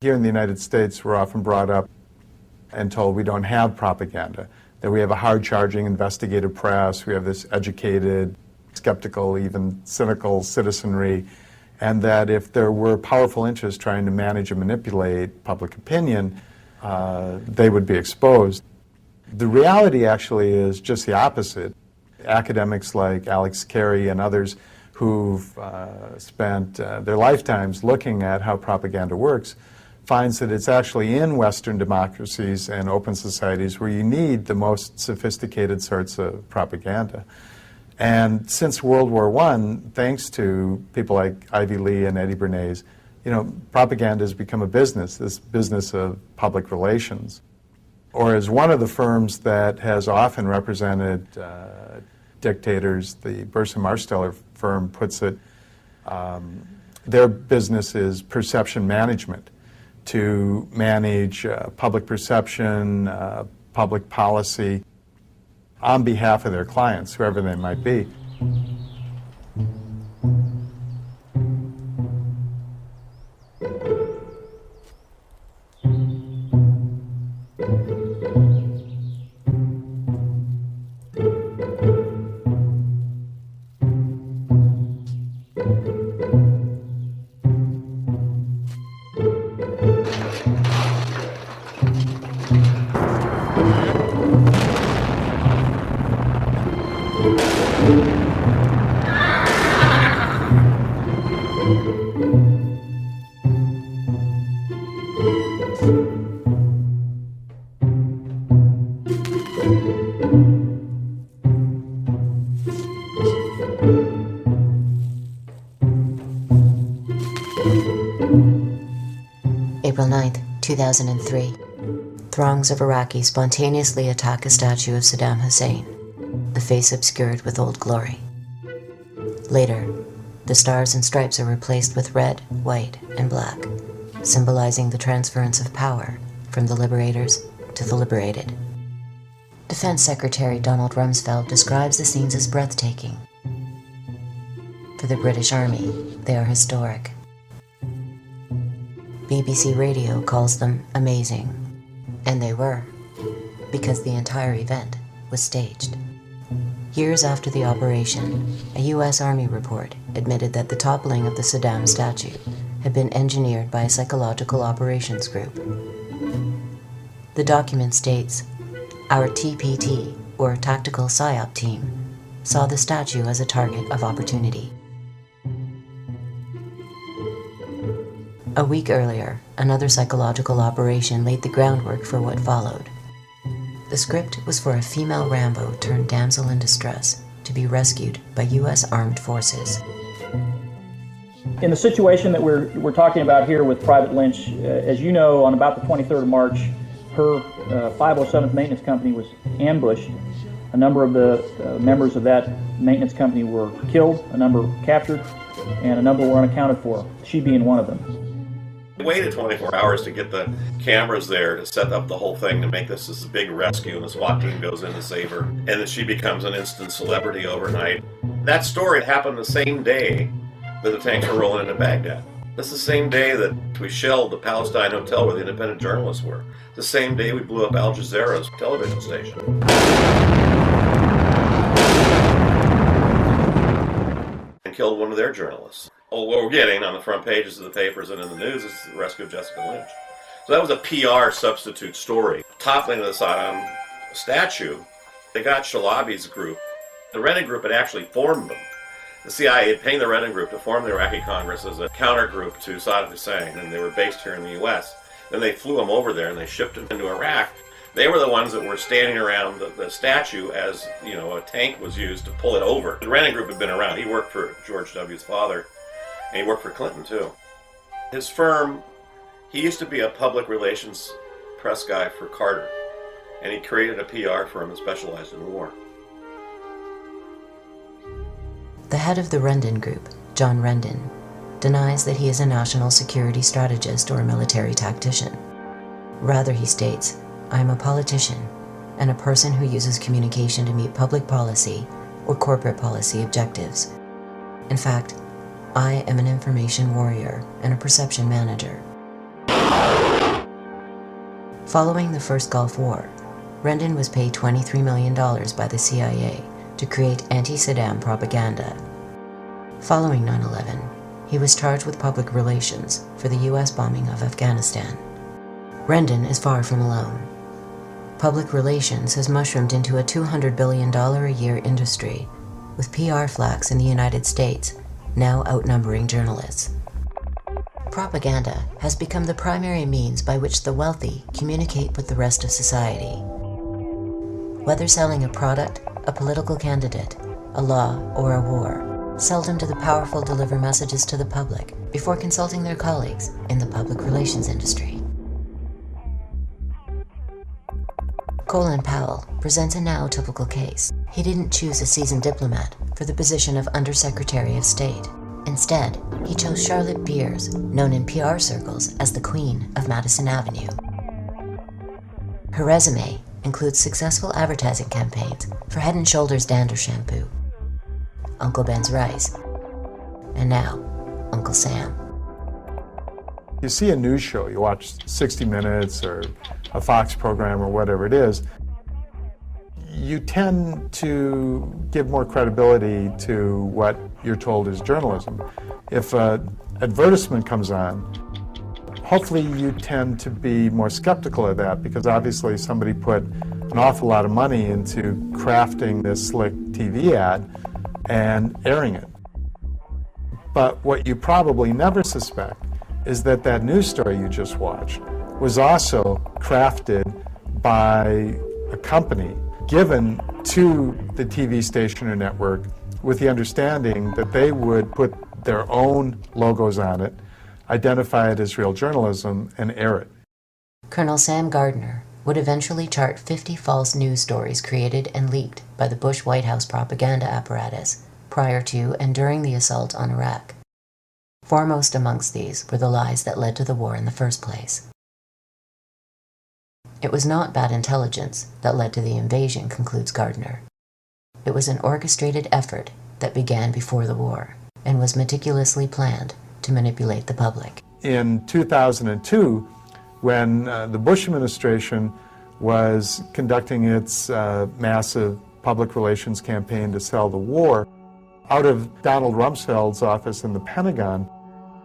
Here in the United States, we're often brought up and told we don't have propaganda, that we have a hard-charging investigative press, we have this educated, skeptical, even cynical citizenry, and that if there were powerful interests trying to manage and manipulate public opinion, they would be exposed. The reality actually is just the opposite. Academics like Alex Carey and others who've spent their lifetimes looking at how propaganda works finds that it's actually in Western democracies and open societies where you need the most sophisticated sorts of propaganda. And since World War I, thanks to people like Ivy Lee and Eddie Bernays, propaganda has become a business, this business of public relations. Or as one of the firms that has often represented dictators, the Burson Marsteller firm puts it, their business is perception management, to manage public perception, public policy on behalf of their clients, whoever they might be. April 9th, 2003. Throngs of Iraqis spontaneously attack a statue of Saddam Hussein, the face obscured with Old Glory. Later, the stars and stripes are replaced with red, white, and black, symbolizing the transference of power from the liberators to the liberated. Defense Secretary Donald Rumsfeld describes the scenes as breathtaking. For the British Army, they are historic. BBC Radio calls them amazing, and they were, because the entire event was staged. Years after the operation, a U.S. Army report admitted that the toppling of the Saddam statue had been engineered by a psychological operations group. The document states, "Our TPT, or Tactical PSYOP team, saw the statue as a target of opportunity." A week earlier, another psychological operation laid the groundwork for what followed. The script was for a female Rambo turned damsel in distress to be rescued by U.S. armed forces. In the situation that we're talking about here with Private Lynch, as you know, on about the 23rd of March, her 507th maintenance company was ambushed. A number of the members of that maintenance company were killed, a number captured, and a number were unaccounted for, she being one of them. We waited 24 hours to get the cameras there to set up the whole thing to make this big rescue, and the SWAT team goes in to save her, and then she becomes an instant celebrity overnight. That story happened the same day that the tanks were rolling into Baghdad. That's the same day that we shelled the Palestine hotel where the independent journalists were. The same day we blew up Al Jazeera's television station. And killed one of their journalists. What we're getting on the front pages of the papers and in the news is the rescue of Jessica Lynch. So that was a PR substitute story. Toppling of the Saddam statue, they got Shalabi's group. The Rennan group had actually formed them. The CIA had paid the Rennan group to form the Iraqi Congress as a counter group to Saddam Hussein, and they were based here in the U.S. Then they flew them over there and they shipped them into Iraq. They were the ones that were standing around the statue as, a tank was used to pull it over. The Rennan group had been around. He worked for George W.'s father. And he worked for Clinton, too. His firm, he used to be a public relations press guy for Carter, and he created a PR firm that specialized in war. The head of the Rendon Group, John Rendon, denies that he is a national security strategist or a military tactician. Rather, he states, "I am a politician and a person who uses communication to meet public policy or corporate policy objectives. In fact, I am an information warrior and a perception manager." Following the first Gulf War, Rendon was paid $23 million by the CIA to create anti-Saddam propaganda. Following 9/11, he was charged with public relations for the U.S. bombing of Afghanistan. Rendon is far from alone. Public relations has mushroomed into a $200 billion a year industry, with PR flacks in the United States now outnumbering journalists. Propaganda has become the primary means by which the wealthy communicate with the rest of society. Whether selling a product, a political candidate, a law, or a war, seldom do the powerful deliver messages to the public before consulting their colleagues in the public relations industry. Colin Powell presents a now typical case. He didn't choose a seasoned diplomat for the position of Undersecretary of State. Instead, he chose Charlotte Beers, known in PR circles as the Queen of Madison Avenue. Her resume includes successful advertising campaigns for Head & Shoulders Dander Shampoo, Uncle Ben's Rice, and now, Uncle Sam. You see a news show, you watch 60 Minutes or a Fox program or whatever it is, you tend to give more credibility to what you're told is journalism. If an advertisement comes on, hopefully you tend to be more skeptical of that because obviously somebody put an awful lot of money into crafting this slick TV ad and airing it. But what you probably never suspect is that that news story you just watched was also crafted by a company given to the TV station or network with the understanding that they would put their own logos on it, identify it as real journalism, and air it. Colonel Sam Gardner would eventually chart 50 false news stories created and leaked by the Bush White House propaganda apparatus prior to and during the assault on Iraq. Foremost amongst these were the lies that led to the war in the first place. It was not bad intelligence that led to the invasion, concludes Gardner. It was an orchestrated effort that began before the war and was meticulously planned to manipulate the public. In 2002, when the Bush administration was conducting its massive public relations campaign to sell the war, out of Donald Rumsfeld's office in the Pentagon,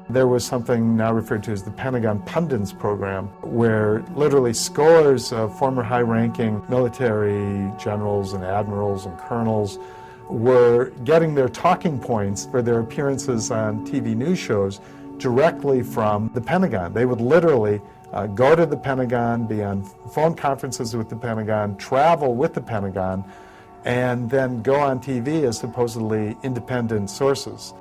there was something now referred to as the Pentagon Pundits program, where literally scores of former high-ranking military generals and admirals and colonels were getting their talking points for their appearances on TV news shows directly from the Pentagon. They would literally go to the Pentagon, be on phone conferences with the Pentagon, travel with the Pentagon, and then go on TV as supposedly independent sources.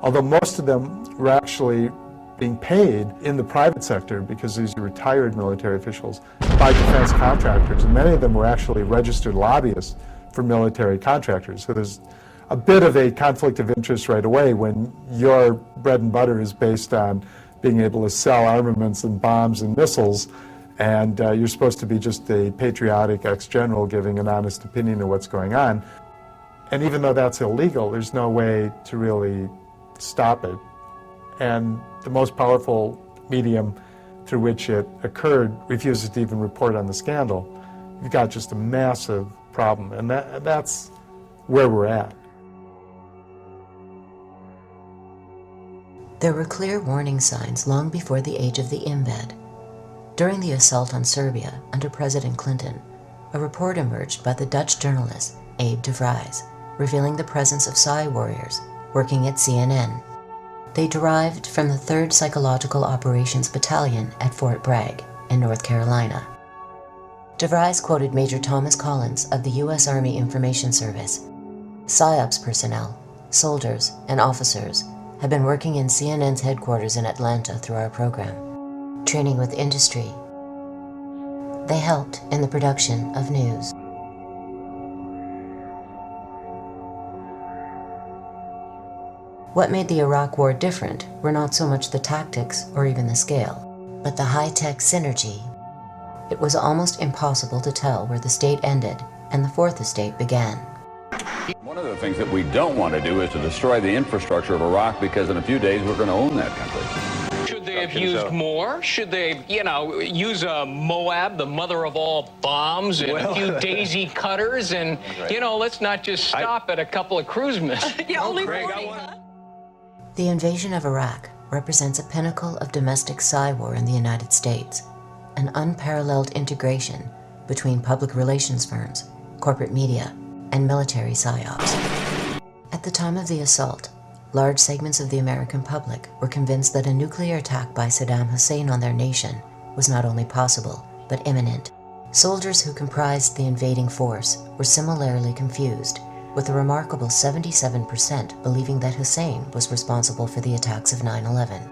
Although most of them were actually being paid in the private sector because these are retired military officials by defense contractors, and many of them were actually registered lobbyists for military contractors. So there's a bit of a conflict of interest right away when your bread and butter is based on being able to sell armaments and bombs and missiles, and you're supposed to be just a patriotic ex-general giving an honest opinion of what's going on. And even though that's illegal, there's no way to really stop it. And the most powerful medium through which it occurred refuses to even report on the scandal. You've got just a massive problem, and that's where we're at. There were clear warning signs long before the age of the embed. During the assault on Serbia under President Clinton, a report emerged by the Dutch journalist Abe de Vries, revealing the presence of Psy warriors working at CNN. They derived from the 3rd Psychological Operations Battalion at Fort Bragg in North Carolina. De Vries quoted Major Thomas Collins of the U.S. Army Information Service. PSYOPs personnel, soldiers, and officers have been working in CNN's headquarters in Atlanta through our program, training with industry. They helped in the production of news. What made the Iraq War different were not so much the tactics or even the scale, but the high-tech synergy. It was almost impossible to tell where the state ended and the Fourth Estate began. One of the things that we don't want to do is to destroy the infrastructure of Iraq, because in a few days we're going to own that country. Should the have used more? Should they, use a Moab, the mother of all bombs, and a few daisy cutters, and, let's not just stop at a couple of cruise missiles. Yeah, only 40. The invasion of Iraq represents a pinnacle of domestic PsyWar in the United States, an unparalleled integration between public relations firms, corporate media, and military psyops. At the time of the assault, large segments of the American public were convinced that a nuclear attack by Saddam Hussein on their nation was not only possible, but imminent. Soldiers who comprised the invading force were similarly confused, with a remarkable 77% believing that Hussein was responsible for the attacks of 9/11.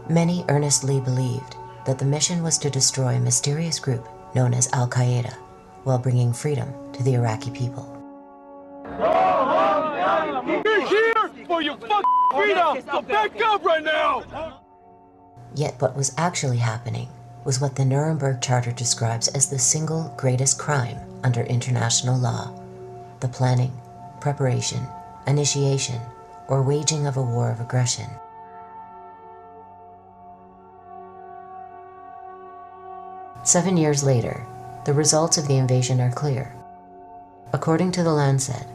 Many earnestly believed that the mission was to destroy a mysterious group known as Al-Qaeda, while bringing freedom to the Iraqi people. We're here for your fucking freedom! So back up right now! Yet what was actually happening was what the Nuremberg Charter describes as the single greatest crime under international law: the planning, preparation, initiation, or waging of a war of aggression. Seven years later, the results of the invasion are clear. According to The Lancet,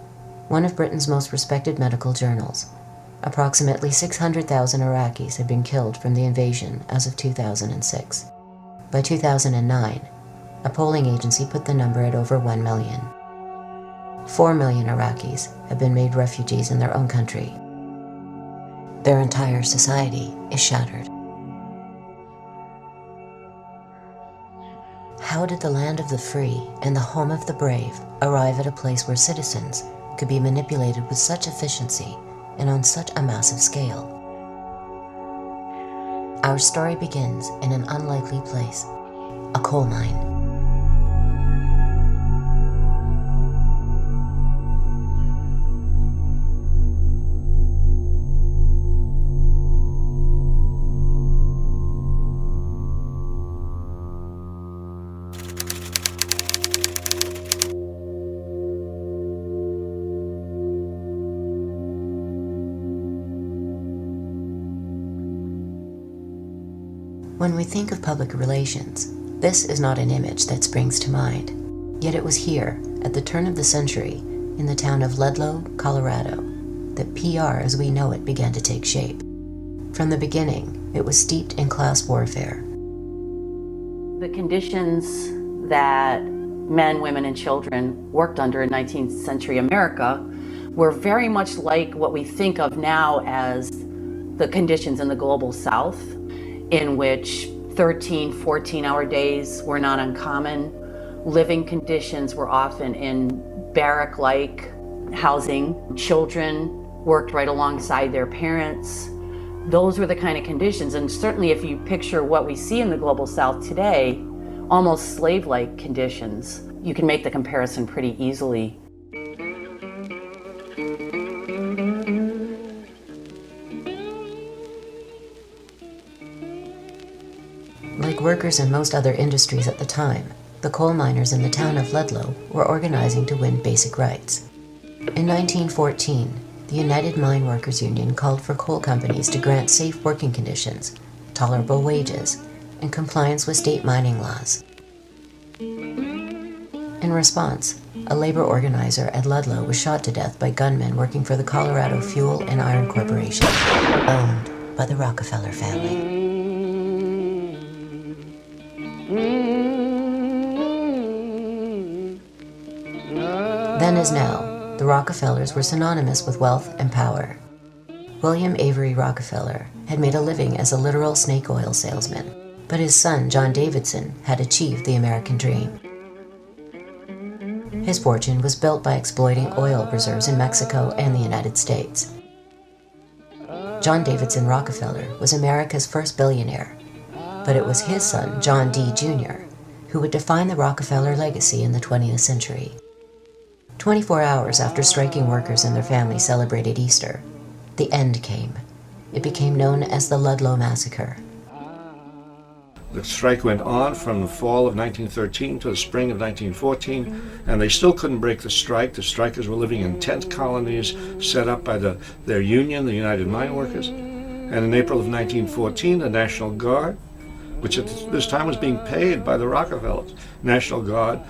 one of Britain's most respected medical journals, approximately 600,000 Iraqis had been killed from the invasion as of 2006. By 2009, a polling agency put the number at over 1 million. 4 million Iraqis have been made refugees in their own country. Their entire society is shattered. How did the land of the free and the home of the brave arrive at a place where citizens could be manipulated with such efficiency and on such a massive scale? Our story begins in an unlikely place, a coal mine. When we think of public relations, this is not an image that springs to mind. Yet it was here, at the turn of the century, in the town of Ludlow, Colorado, that PR as we know it began to take shape. From the beginning, it was steeped in class warfare. The conditions that men, women, and children worked under in 19th century America were very much like what we think of now as the conditions in the global South, in which 13, 14-hour days were not uncommon. Living conditions were often in barrack-like housing. Children worked right alongside their parents. Those were the kind of conditions, and certainly if you picture what we see in the global South today, almost slave-like conditions, you can make the comparison pretty easily. Like workers in most other industries at the time, the coal miners in the town of Ludlow were organizing to win basic rights. In 1914, the United Mine Workers Union called for coal companies to grant safe working conditions, tolerable wages, and compliance with state mining laws. In response, a labor organizer at Ludlow was shot to death by gunmen working for the Colorado Fuel and Iron Corporation, owned by the Rockefeller family. Then as now, the Rockefellers were synonymous with wealth and power. William Avery Rockefeller had made a living as a literal snake oil salesman, but his son, John Davidson, had achieved the American dream. His fortune was built by exploiting oil reserves in Mexico and the United States. John Davidson Rockefeller was America's first billionaire, but it was his son, John D. Jr., who would define the Rockefeller legacy in the 20th century. 24 hours after striking workers and their families celebrated Easter, the end came. It became known as the Ludlow Massacre. The strike went on from the fall of 1913 to the spring of 1914, and they still couldn't break the strike. The strikers were living in tent colonies set up by their union, the United Mine Workers, And in April of 1914, the National Guard, which at this time was being paid by the Rockefellers, National Guard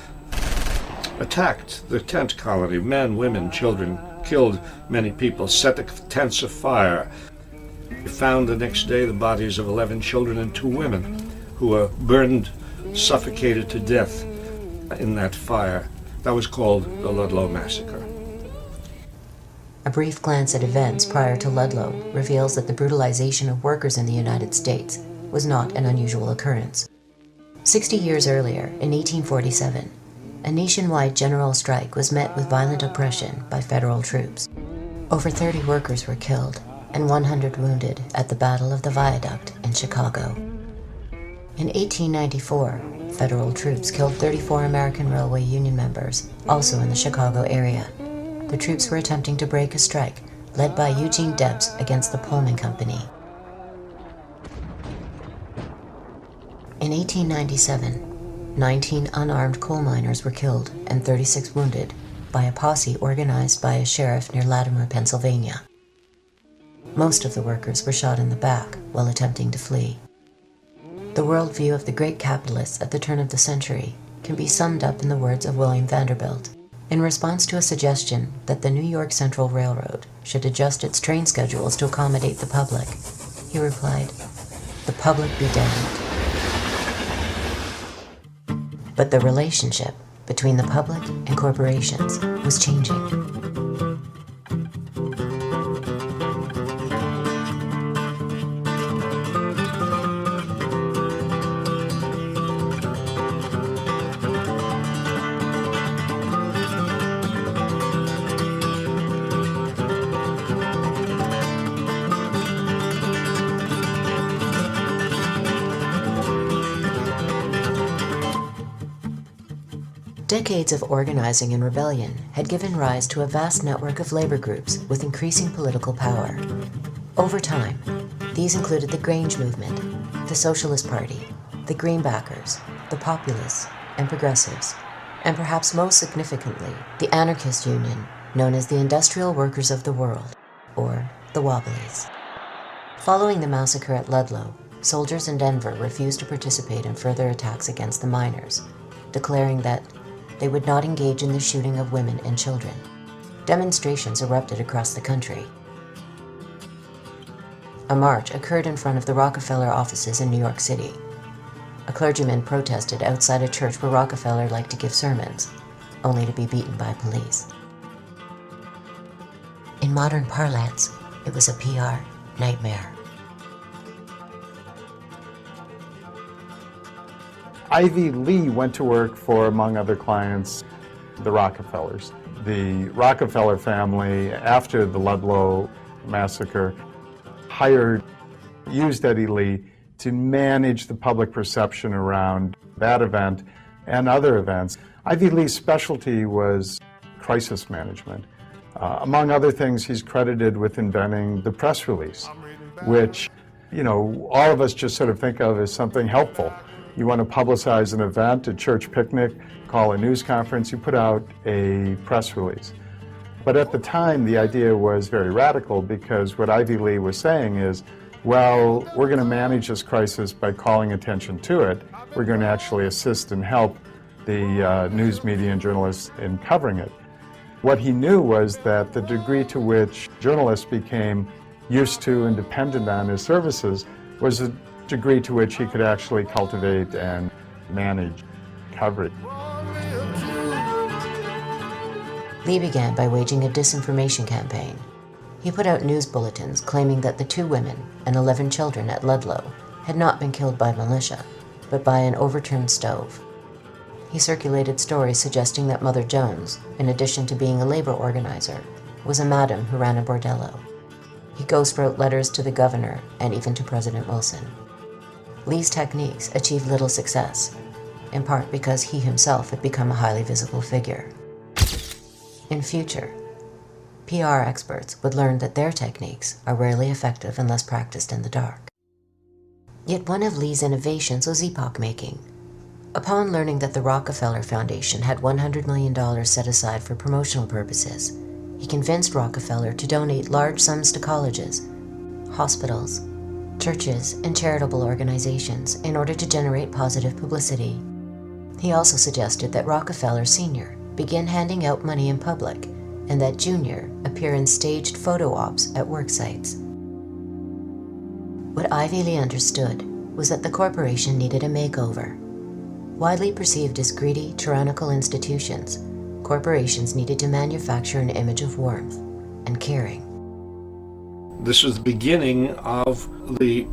attacked the tent colony. Men, women, children, killed many people, set the tents afire. We found the next day the bodies of 11 children and 2 women who were burned, suffocated to death in that fire. That was called the Ludlow Massacre. A brief glance at events prior to Ludlow reveals that the brutalization of workers in the United States was not an unusual occurrence. 60 years earlier, in 1847, a nationwide general strike was met with violent oppression by federal troops. Over 30 workers were killed and 100 wounded at the Battle of the Viaduct in Chicago. In 1894, federal troops killed 34 American Railway Union members, also in the Chicago area. The troops were attempting to break a strike led by Eugene Debs against the Pullman Company. In 1897, 19 unarmed coal miners were killed and 36 wounded by a posse organized by a sheriff near Latimer, Pennsylvania. Most of the workers were shot in the back while attempting to flee. The worldview of the great capitalists at the turn of the century can be summed up in the words of William Vanderbilt. In response to a suggestion that the New York Central Railroad should adjust its train schedules to accommodate the public, he replied, "The public be damned." But the relationship between the public and corporations was changing. Decades of organizing and rebellion had given rise to a vast network of labor groups with increasing political power. Over time, these included the Grange Movement, the Socialist Party, the Greenbackers, the Populists, and Progressives, and perhaps most significantly, the anarchist union known as the Industrial Workers of the World, or the Wobblies. Following the massacre at Ludlow, soldiers in Denver refused to participate in further attacks against the miners, declaring that they would not engage in the shooting of women and children. Demonstrations erupted across the country. A march occurred in front of the Rockefeller offices in New York City. A clergyman protested outside a church where Rockefeller liked to give sermons, only to be beaten by police. In modern parlance, it was a PR nightmare. Ivy Lee went to work for, among other clients, the Rockefellers. The Rockefeller family, after the Ludlow massacre, used Eddie Lee to manage the public perception around that event and other events. Ivy Lee's specialty was crisis management. Among other things, he's credited with inventing the press release, which, all of us just sort of think of as something helpful. You want to publicize an event, a church picnic, call a news conference, you put out a press release. But at the time, the idea was very radical because what Ivy Lee was saying is, well, we're going to manage this crisis by calling attention to it. We're going to actually assist and help the news media and journalists in covering it. What he knew was that the degree to which journalists became used to and dependent on his services was the degree to which he could actually cultivate and manage coverage. Lee began by waging a disinformation campaign. He put out news bulletins claiming that the 2 women and 11 children at Ludlow had not been killed by militia, but by an overturned stove. He circulated stories suggesting that Mother Jones, in addition to being a labor organizer, was a madam who ran a bordello. He ghost wrote letters to the governor and even to President Wilson. Lee's techniques achieved little success, in part because he himself had become a highly visible figure. In future, PR experts would learn that their techniques are rarely effective unless practiced in the dark. Yet one of Lee's innovations was epoch-making. Upon learning that the Rockefeller Foundation had $100 million set aside for promotional purposes, he convinced Rockefeller to donate large sums to colleges, hospitals, churches, and charitable organizations in order to generate positive publicity. He also suggested that Rockefeller Sr. begin handing out money in public and that Jr. appear in staged photo ops at work sites. What Ivy Lee understood was that the corporation needed a makeover. Widely perceived as greedy, tyrannical institutions, corporations needed to manufacture an image of warmth and caring. This was the beginning of the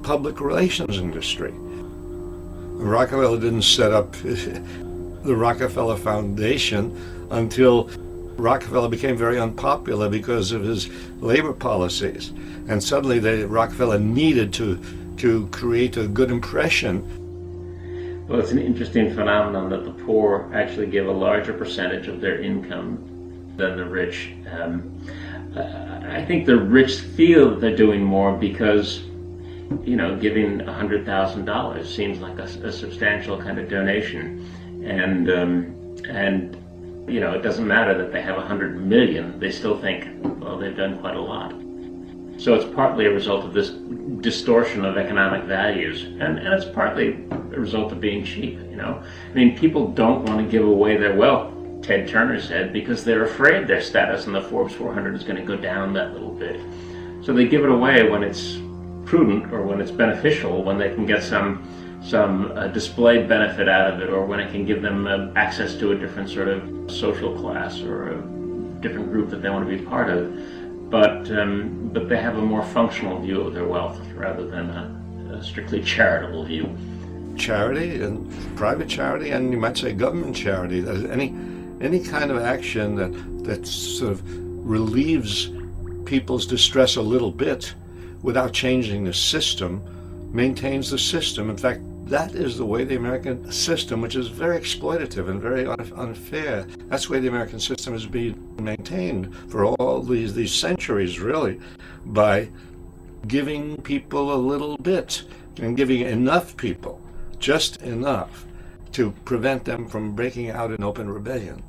public relations industry. Rockefeller didn't set up the Rockefeller Foundation until Rockefeller became very unpopular because of his labor policies. And suddenly Rockefeller needed to create a good impression. Well, it's an interesting phenomenon that the poor actually give a larger percentage of their income than the rich. I think the rich feel that they're doing more because, giving $100,000 seems like a substantial kind of donation, and it doesn't matter that they have 100 million. They still think, well, they've done quite a lot. So it's partly a result of this distortion of economic values, and it's partly a result of being cheap. People don't want to give away their wealth, Ted Turner said, because they're afraid their status in the Forbes 400 is going to go down that little bit. So they give it away when it's prudent or when it's beneficial, when they can get some displayed benefit out of it, or when it can give them access to a different sort of social class or a different group that they want to be part of. But they have a more functional view of their wealth rather than a strictly charitable view. Charity, and private charity, and you might say government charity, that is any kind of action that sort of relieves people's distress a little bit without changing the system, maintains the system. In fact, that is the way the American system, which is very exploitative and very unfair, that's the way the American system has been maintained for all these centuries, really, by giving people a little bit and giving enough people, just enough, to prevent them from breaking out in open rebellion.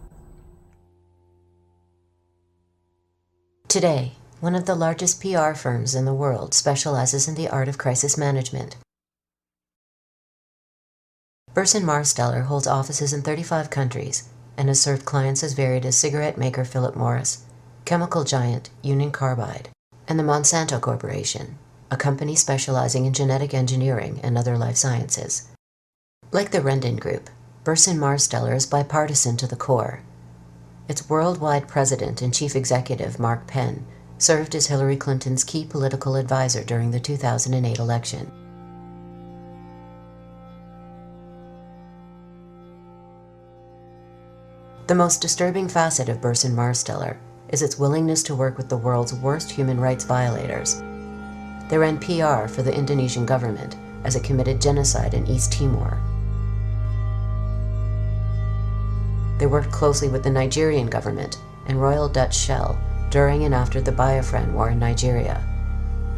Today, one of the largest PR firms in the world specializes in the art of crisis management. Burson Marsteller holds offices in 35 countries and has served clients as varied as cigarette maker Philip Morris, chemical giant Union Carbide, and the Monsanto Corporation, a company specializing in genetic engineering and other life sciences. Like the Rendon Group, Burson Marsteller is bipartisan to the core. Its worldwide president and chief executive, Mark Penn, served as Hillary Clinton's key political advisor during the 2008 election. The most disturbing facet of Burson Marsteller is its willingness to work with the world's worst human rights violators. They ran PR for the Indonesian government as it committed genocide in East Timor. They worked closely with the Nigerian government and Royal Dutch Shell during and after the Biafran War in Nigeria,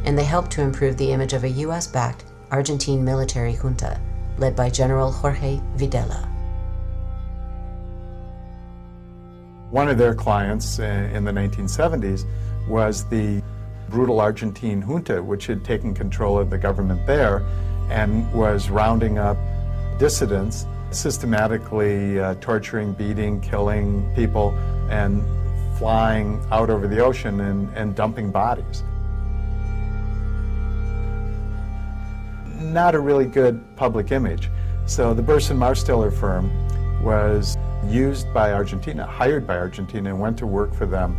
and they helped to improve the image of a US-backed Argentine military junta led by General Jorge Videla. One of their clients in the 1970s was the brutal Argentine junta, which had taken control of the government there and was rounding up dissidents, systematically torturing, beating, killing people, and flying out over the ocean and dumping bodies. Not a really good public image. So the Burson Marsteller firm was used by Argentina, hired by Argentina, and went to work for them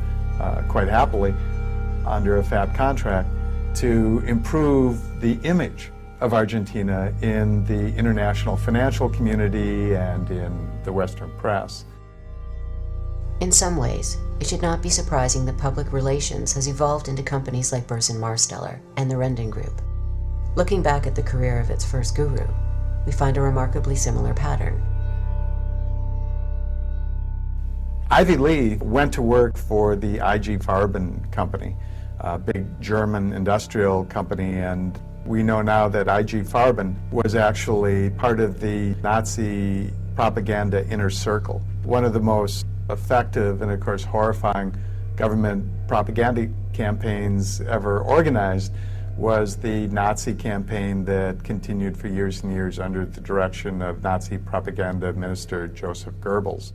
quite happily under a FAT contract to improve the image of Argentina in the international financial community and in the Western press. In some ways, it should not be surprising that public relations has evolved into companies like Burson Marsteller and the Rendon Group. Looking back at the career of its first guru, we find a remarkably similar pattern. Ivy Lee went to work for the IG Farben company, a big German industrial company, and we know now that IG Farben was actually part of the Nazi propaganda inner circle. One of the most effective and, of course, horrifying government propaganda campaigns ever organized was the Nazi campaign that continued for years and years under the direction of Nazi propaganda minister Joseph Goebbels.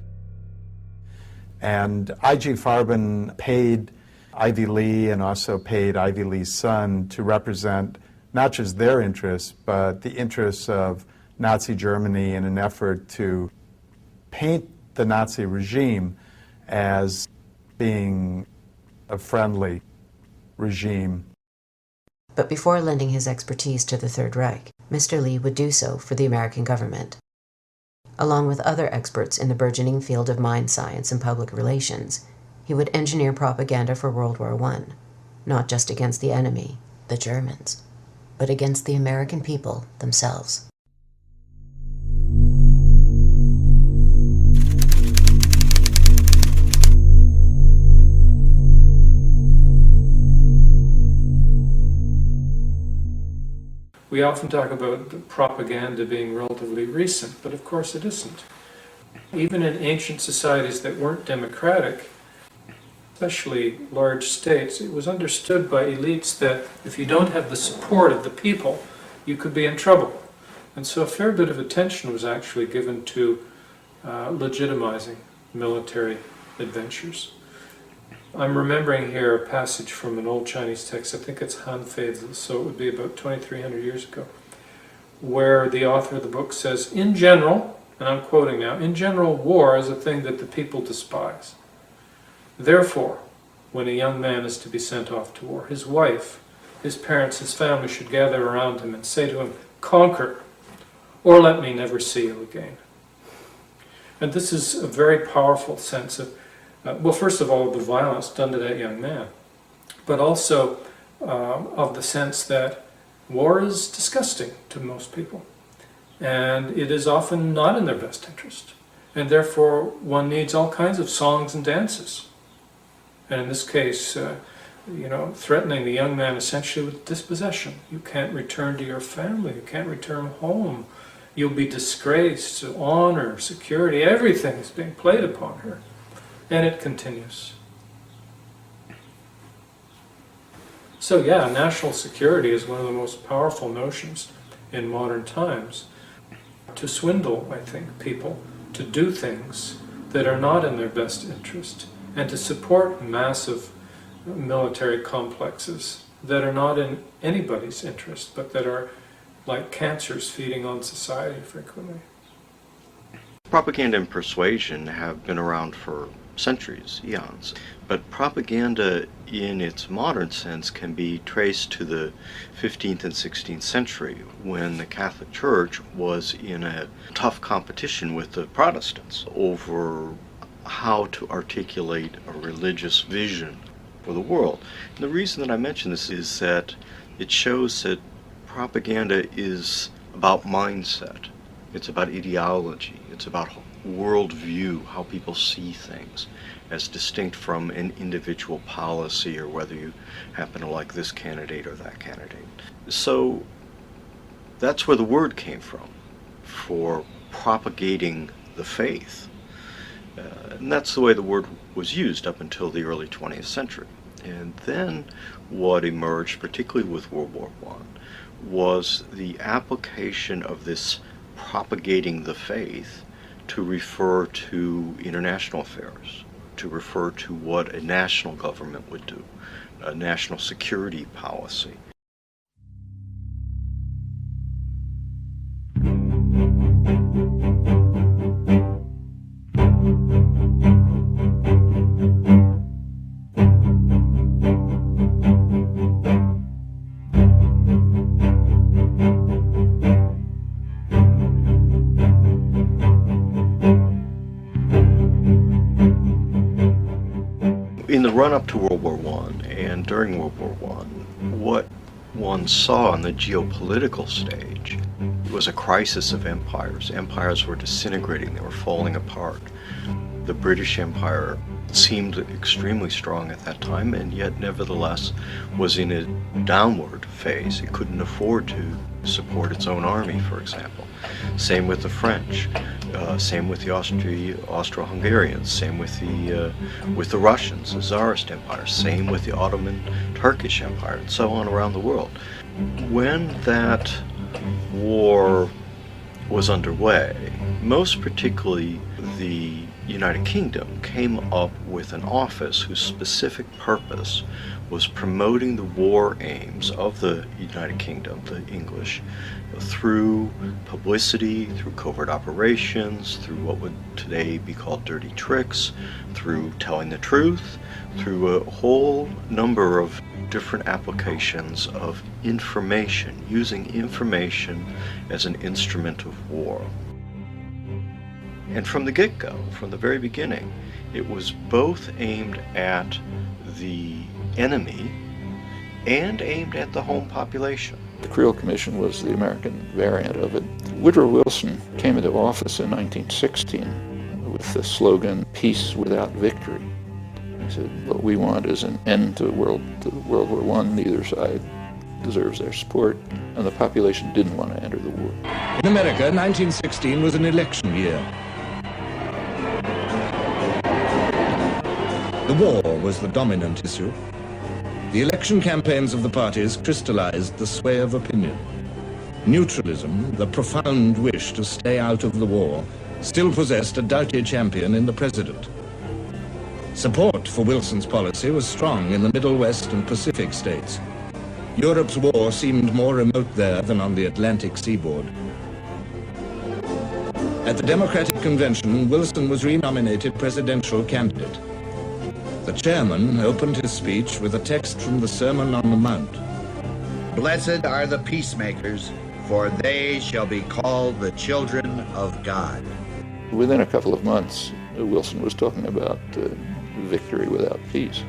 And I.G. Farben paid Ivy Lee and also paid Ivy Lee's son to represent not just their interests, but the interests of Nazi Germany in an effort to paint the Nazi regime as being a friendly regime. But before lending his expertise to the Third Reich, Mr. Lee would do so for the American government. Along with other experts in the burgeoning field of mind science and public relations, he would engineer propaganda for World War I, not just against the enemy, the Germans, but against the American people themselves. We often talk about the propaganda being relatively recent, but of course it isn't. Even in ancient societies that weren't democratic, especially large states, it was understood by elites that if you don't have the support of the people, you could be in trouble. And so a fair bit of attention was actually given to legitimizing military adventures. I'm remembering here a passage from an old Chinese text, I think it's Han Fei, so it would be about 2,300 years ago, where the author of the book says, in general, and I'm quoting now, in general, war is a thing that the people despise. Therefore, when a young man is to be sent off to war, his wife, his parents, his family should gather around him and say to him, conquer, or let me never see you again. And this is a very powerful sense of, well, first of all, the violence done to that young man, but also of the sense that war is disgusting to most people, and it is often not in their best interest, and therefore one needs all kinds of songs and dances. And in this case, threatening the young man essentially with dispossession. You can't return to your family, you can't return home, you'll be disgraced, honor, security, everything is being played upon her. And it continues. So yeah, national security is one of the most powerful notions in modern times. To swindle, I think, people to do things that are not in their best interest, and to support massive military complexes that are not in anybody's interest, but that are like cancers feeding on society frequently. Propaganda and persuasion have been around for centuries, eons, but propaganda in its modern sense can be traced to the 15th and 16th century when the Catholic Church was in a tough competition with the Protestants over how to articulate a religious vision for the world. And the reason that I mention this is that it shows that propaganda is about mindset, it's about ideology, it's about worldview, how people see things, as distinct from an individual policy or whether you happen to like this candidate or that candidate. So that's where the word came from, for propagating the faith. And that's the way the word was used up until the early 20th century. And then what emerged, particularly with World War I, was the application of this propagating the faith to refer to international affairs, to refer to what a national government would do, a national security policy. In the run-up to World War I and during World War I, what one saw on the geopolitical stage was a crisis of empires. Empires were disintegrating, they were falling apart. The British Empire seemed extremely strong at that time, and yet nevertheless was in a downward phase. It couldn't afford to support its own army, for example. Same with the French. Same with the Austro-Hungarians. Same with the Russians, the Tsarist Empire. Same with the Ottoman Turkish Empire, and so on around the world. When that war was underway, most particularly the United Kingdom came up with an office whose specific purpose was promoting the war aims of the United Kingdom, the English, through publicity, through covert operations, through what would today be called dirty tricks, through telling the truth, through a whole number of different applications of information, using information as an instrument of war. And from the get-go, from the very beginning, it was both aimed at the enemy and aimed at the home population. The Creel Commission was the American variant of it. Woodrow Wilson came into office in 1916 with the slogan, "Peace without victory." He said, what we want is an end to World War I. Neither side deserves their support, and the population didn't want to enter the war. In America, 1916 was an election year. The war was the dominant issue. The election campaigns of the parties crystallized the sway of opinion. Neutralism, the profound wish to stay out of the war, still possessed a doughty champion in the president. Support for Wilson's policy was strong in the Middle West and Pacific states. Europe's war seemed more remote there than on the Atlantic seaboard. At the Democratic Convention, Wilson was renominated presidential candidate. The chairman opened his speech with a text from the Sermon on the Mount. Blessed are the peacemakers, for they shall be called the children of God. Within a couple of months, Wilson was talking about victory without peace.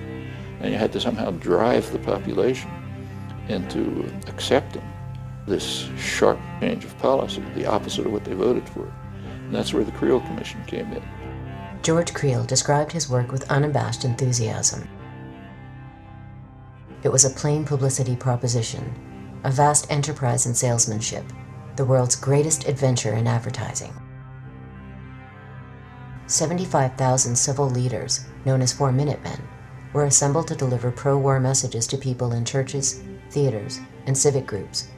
And you had to somehow drive the population into accepting this sharp change of policy, the opposite of what they voted for. And that's where the Creel Commission came in. George Creel described his work with unabashed enthusiasm. It was a plain publicity proposition, a vast enterprise in salesmanship, the world's greatest adventure in advertising. 75,000 civil leaders, known as 4 Minutemen, were assembled to deliver pro-war messages to people in churches, theaters, and civic groups.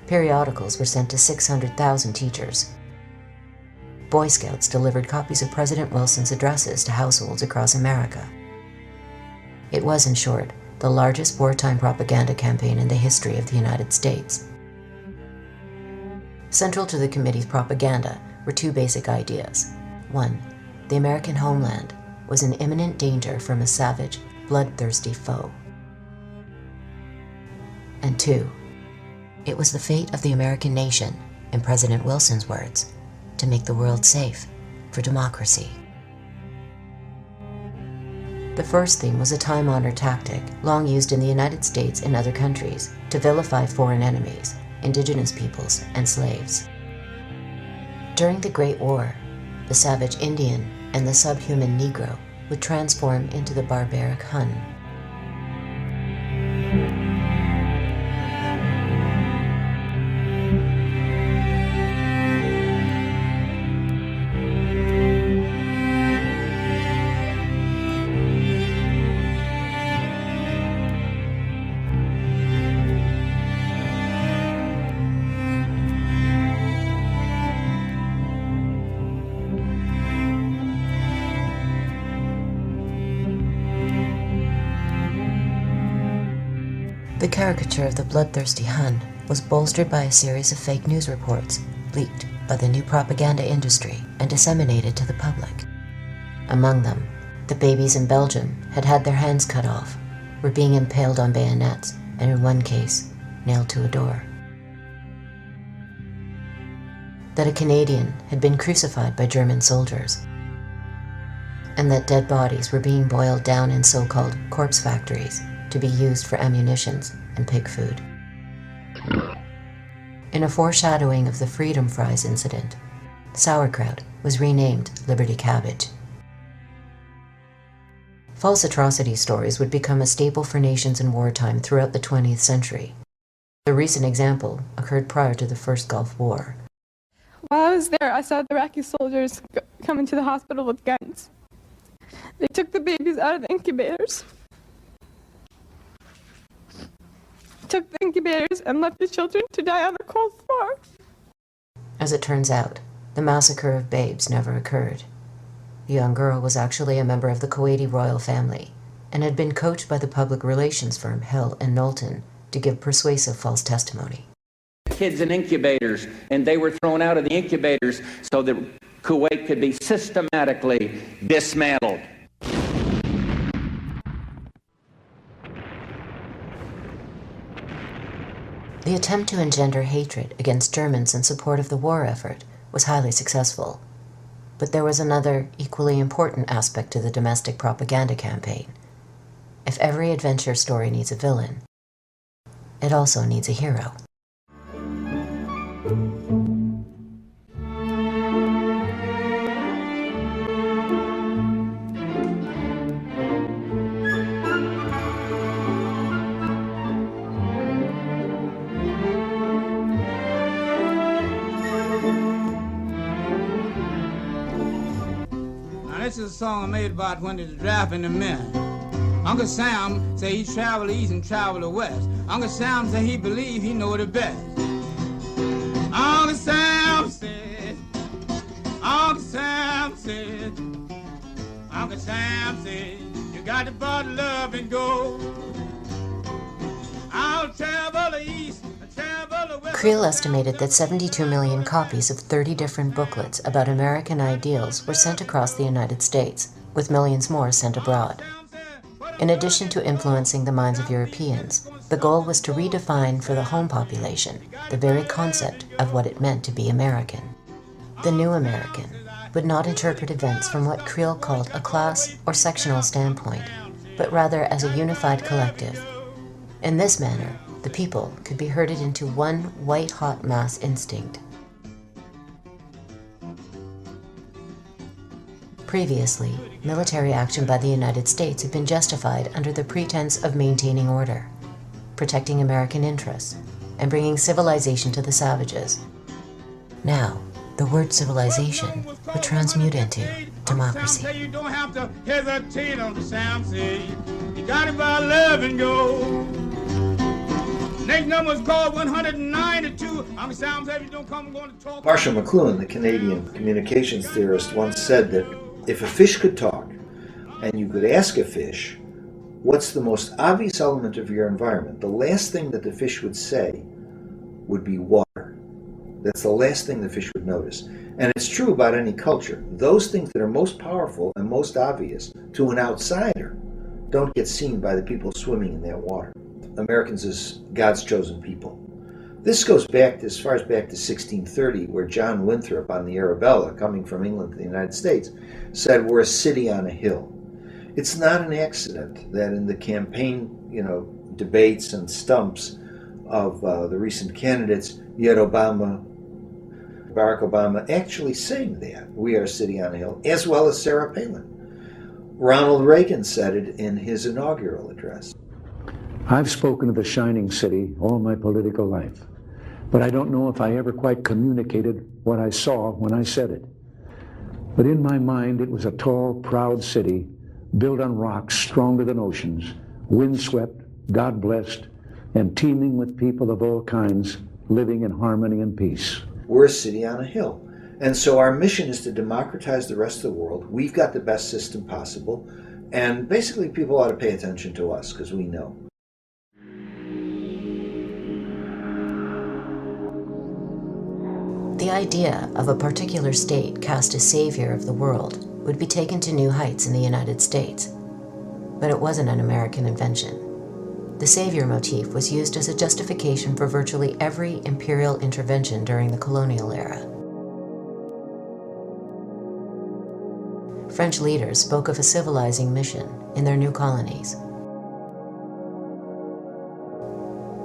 Periodicals were sent to 600,000 teachers. Boy Scouts delivered copies of President Wilson's addresses to households across America. It was, in short, the largest wartime propaganda campaign in the history of the United States. Central to the committee's propaganda were 2 basic ideas. 1, the American homeland was in imminent danger from a savage, bloodthirsty foe. And 2, it was the fate of the American nation, in President Wilson's words, to make the world safe for democracy. The first theme was a time-honored tactic, long used in the United States and other countries, to vilify foreign enemies, indigenous peoples, and slaves. During the Great War, the savage Indian and the subhuman Negro would transform into the barbaric Hun. The caricature of the bloodthirsty Hun was bolstered by a series of fake news reports leaked by the new propaganda industry and disseminated to the public. Among them, the babies in Belgium had had their hands cut off, were being impaled on bayonets, and in one case, nailed to a door. That a Canadian had been crucified by German soldiers, and that dead bodies were being boiled down in so-called corpse factories to be used for ammunitions and pig food. In a foreshadowing of the Freedom Fries incident, sauerkraut was renamed Liberty Cabbage. False atrocity stories would become a staple for nations in wartime throughout the 20th century. The recent example occurred prior to the first Gulf War. While I was there, I saw the Iraqi soldiers come into the hospital with guns. They took the babies out of the incubators, and left the children to die on the cold floor. As it turns out, the massacre of babes never occurred. The young girl was actually a member of the Kuwaiti royal family and had been coached by the public relations firm Hill and Knowlton to give persuasive false testimony. Kids in incubators, and they were thrown out of the incubators so that Kuwait could be systematically dismantled. The attempt to engender hatred against Germans in support of the war effort was highly successful. But there was another, equally important aspect to the domestic propaganda campaign. If every adventure story needs a villain, it also needs a hero. This is a song I made about when they're drafting the men. Uncle Sam say he travel east and travel west. Uncle Sam say he believe he know the best. Uncle Sam said, Uncle Sam said, Uncle Sam said, you got to bottle love and go. I'll travel the east. Creel estimated that 72 million copies of 30 different booklets about American ideals were sent across the United States, with millions more sent abroad. In addition to influencing the minds of Europeans, the goal was to redefine for the home population the very concept of what it meant to be American. The new American would not interpret events from what Creel called a class or sectional standpoint, but rather as a unified collective. In this manner, the people could be herded into one white-hot mass instinct. Previously, military action by the United States had been justified under the pretense of maintaining order, protecting American interests, and bringing civilization to the savages. Now, the word civilization would transmute into democracy. You don't have to hesitate on the Sam say. You got it by love and go. Next number is called 192. I'm Sam said, you don't come, I'm going to talk. Marshall McLuhan, the Canadian communications theorist, once said that if a fish could talk, and you could ask a fish, what's the most obvious element of your environment, the last thing that the fish would say would be water. That's the last thing the fish would notice. And it's true about any culture. Those things that are most powerful and most obvious to an outsider don't get seen by the people swimming in that water. Americans as God's chosen people. This goes back as far as back to 1630, where John Winthrop on the Arabella, coming from England to the United States, said we're a city on a hill. It's not an accident that in the campaign, debates and stumps of the recent candidates, you had Barack Obama actually saying that, we are a city on a hill, as well as Sarah Palin. Ronald Reagan said it in his inaugural address. I've spoken of the shining city all my political life, but I don't know if I ever quite communicated what I saw when I said it. But in my mind, it was a tall, proud city built on rocks stronger than oceans, windswept, God-blessed, and teeming with people of all kinds living in harmony and peace. We're a city on a hill. And so our mission is to democratize the rest of the world. We've got the best system possible. And basically people ought to pay attention to us because we know. The idea of a particular state cast as savior of the world would be taken to new heights in the United States. But it wasn't an American invention. The savior motif was used as a justification for virtually every imperial intervention during the colonial era. French leaders spoke of a civilizing mission in their new colonies.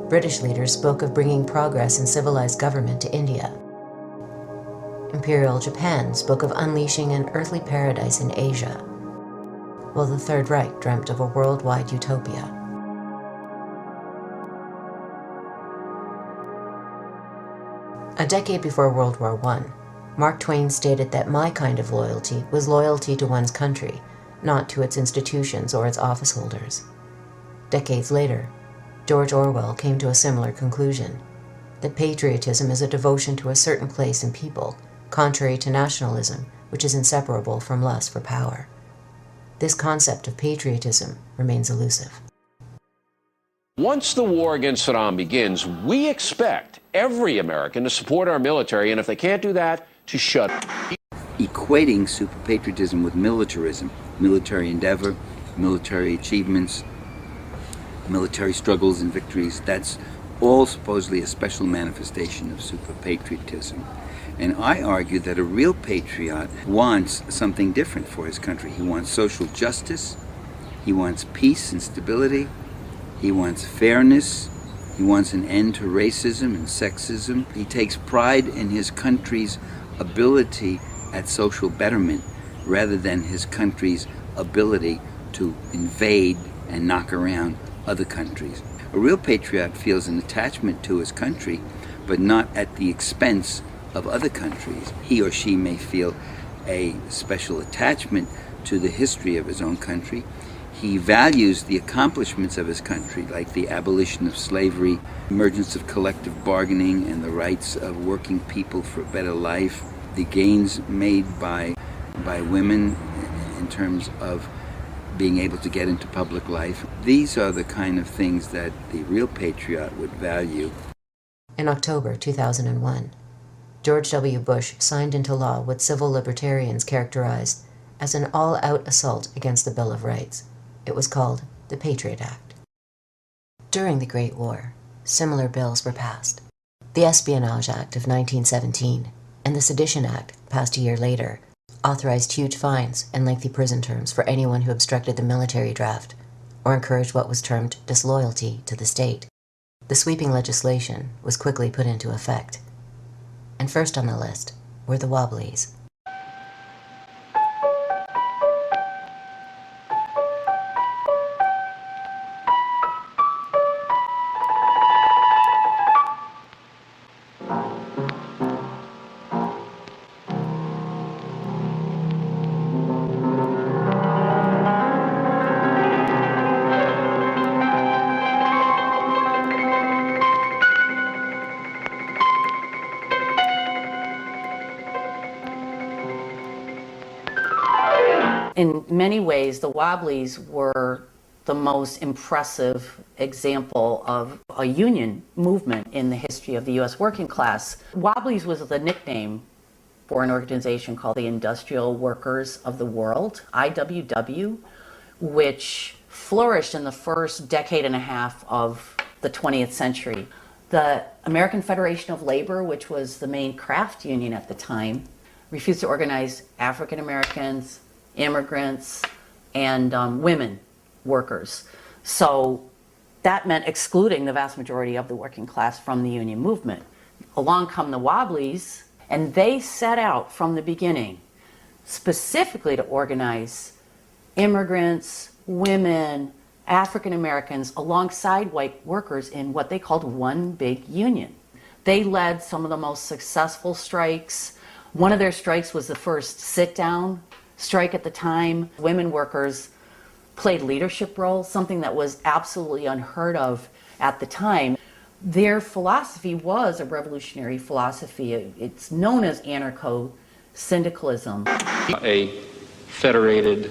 British leaders spoke of bringing progress and civilized government to India. Imperial Japan spoke of unleashing an earthly paradise in Asia, while the Third Reich dreamt of a worldwide utopia. A decade before World War I, Mark Twain stated that my kind of loyalty was loyalty to one's country, not to its institutions or its office holders. Decades later, George Orwell came to a similar conclusion, that patriotism is a devotion to a certain place and people, contrary to nationalism, which is inseparable from lust for power. This concept of patriotism remains elusive. Once the war against Saddam begins, we expect every American to support our military, and if they can't do that, to shut up. Equating super patriotism with militarism, military endeavor, military achievements, military struggles and victories, that's all supposedly a special manifestation of super patriotism. And I argue that a real patriot wants something different for his country. He wants social justice, he wants peace and stability, he wants fairness, he wants an end to racism and sexism. He takes pride in his country's ability at social betterment rather than his country's ability to invade and knock around other countries. A real patriot feels an attachment to his country, but not at the expense of other countries. He or she may feel a special attachment to the history of his own country. He values the accomplishments of his country, like the abolition of slavery, emergence of collective bargaining and the rights of working people for a better life, the gains made by women in terms of being able to get into public life. These are the kind of things that the real patriot would value. In October 2001, George W. Bush signed into law what civil libertarians characterized as an all-out assault against the Bill of Rights. It was called the Patriot Act. During the Great War, similar bills were passed. The Espionage Act of 1917 and the Sedition Act, passed a year later, authorized huge fines and lengthy prison terms for anyone who obstructed the military draft or encouraged what was termed disloyalty to the state. The sweeping legislation was quickly put into effect. And first on the list were the Wobblies. In many ways, the Wobblies were the most impressive example of a union movement in the history of the U.S. working class. Wobblies was the nickname for an organization called the Industrial Workers of the World, IWW, which flourished in the first decade and a half of the 20th century. The American Federation of Labor, which was the main craft union at the time, refused to organize African Americans, immigrants, and women workers. So that meant excluding the vast majority of the working class from the union movement. Along come the Wobblies, and they set out from the beginning specifically to organize immigrants, women, African Americans alongside white workers in what they called one big union. They led some of the most successful strikes. One of their strikes was the first sit-down strike at the time. Women workers played leadership roles, something that was absolutely unheard of at the time. Their philosophy was a revolutionary philosophy. It's known as anarcho-syndicalism. A federated,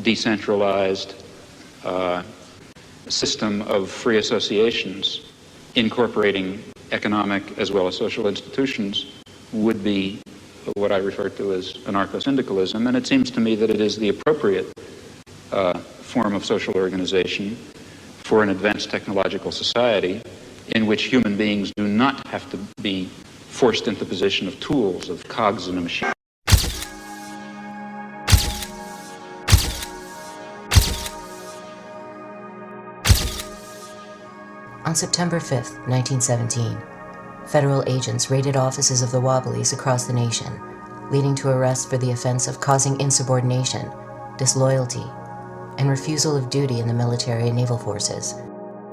decentralized system of free associations incorporating economic as well as social institutions would be what I refer to as anarcho-syndicalism, and it seems to me that it is the appropriate form of social organization for an advanced technological society in which human beings do not have to be forced into the position of tools, of cogs in a machine. On September 5th, 1917, federal agents raided offices of the Wobblies across the nation, leading to arrests for the offense of causing insubordination, disloyalty, and refusal of duty in the military and naval forces.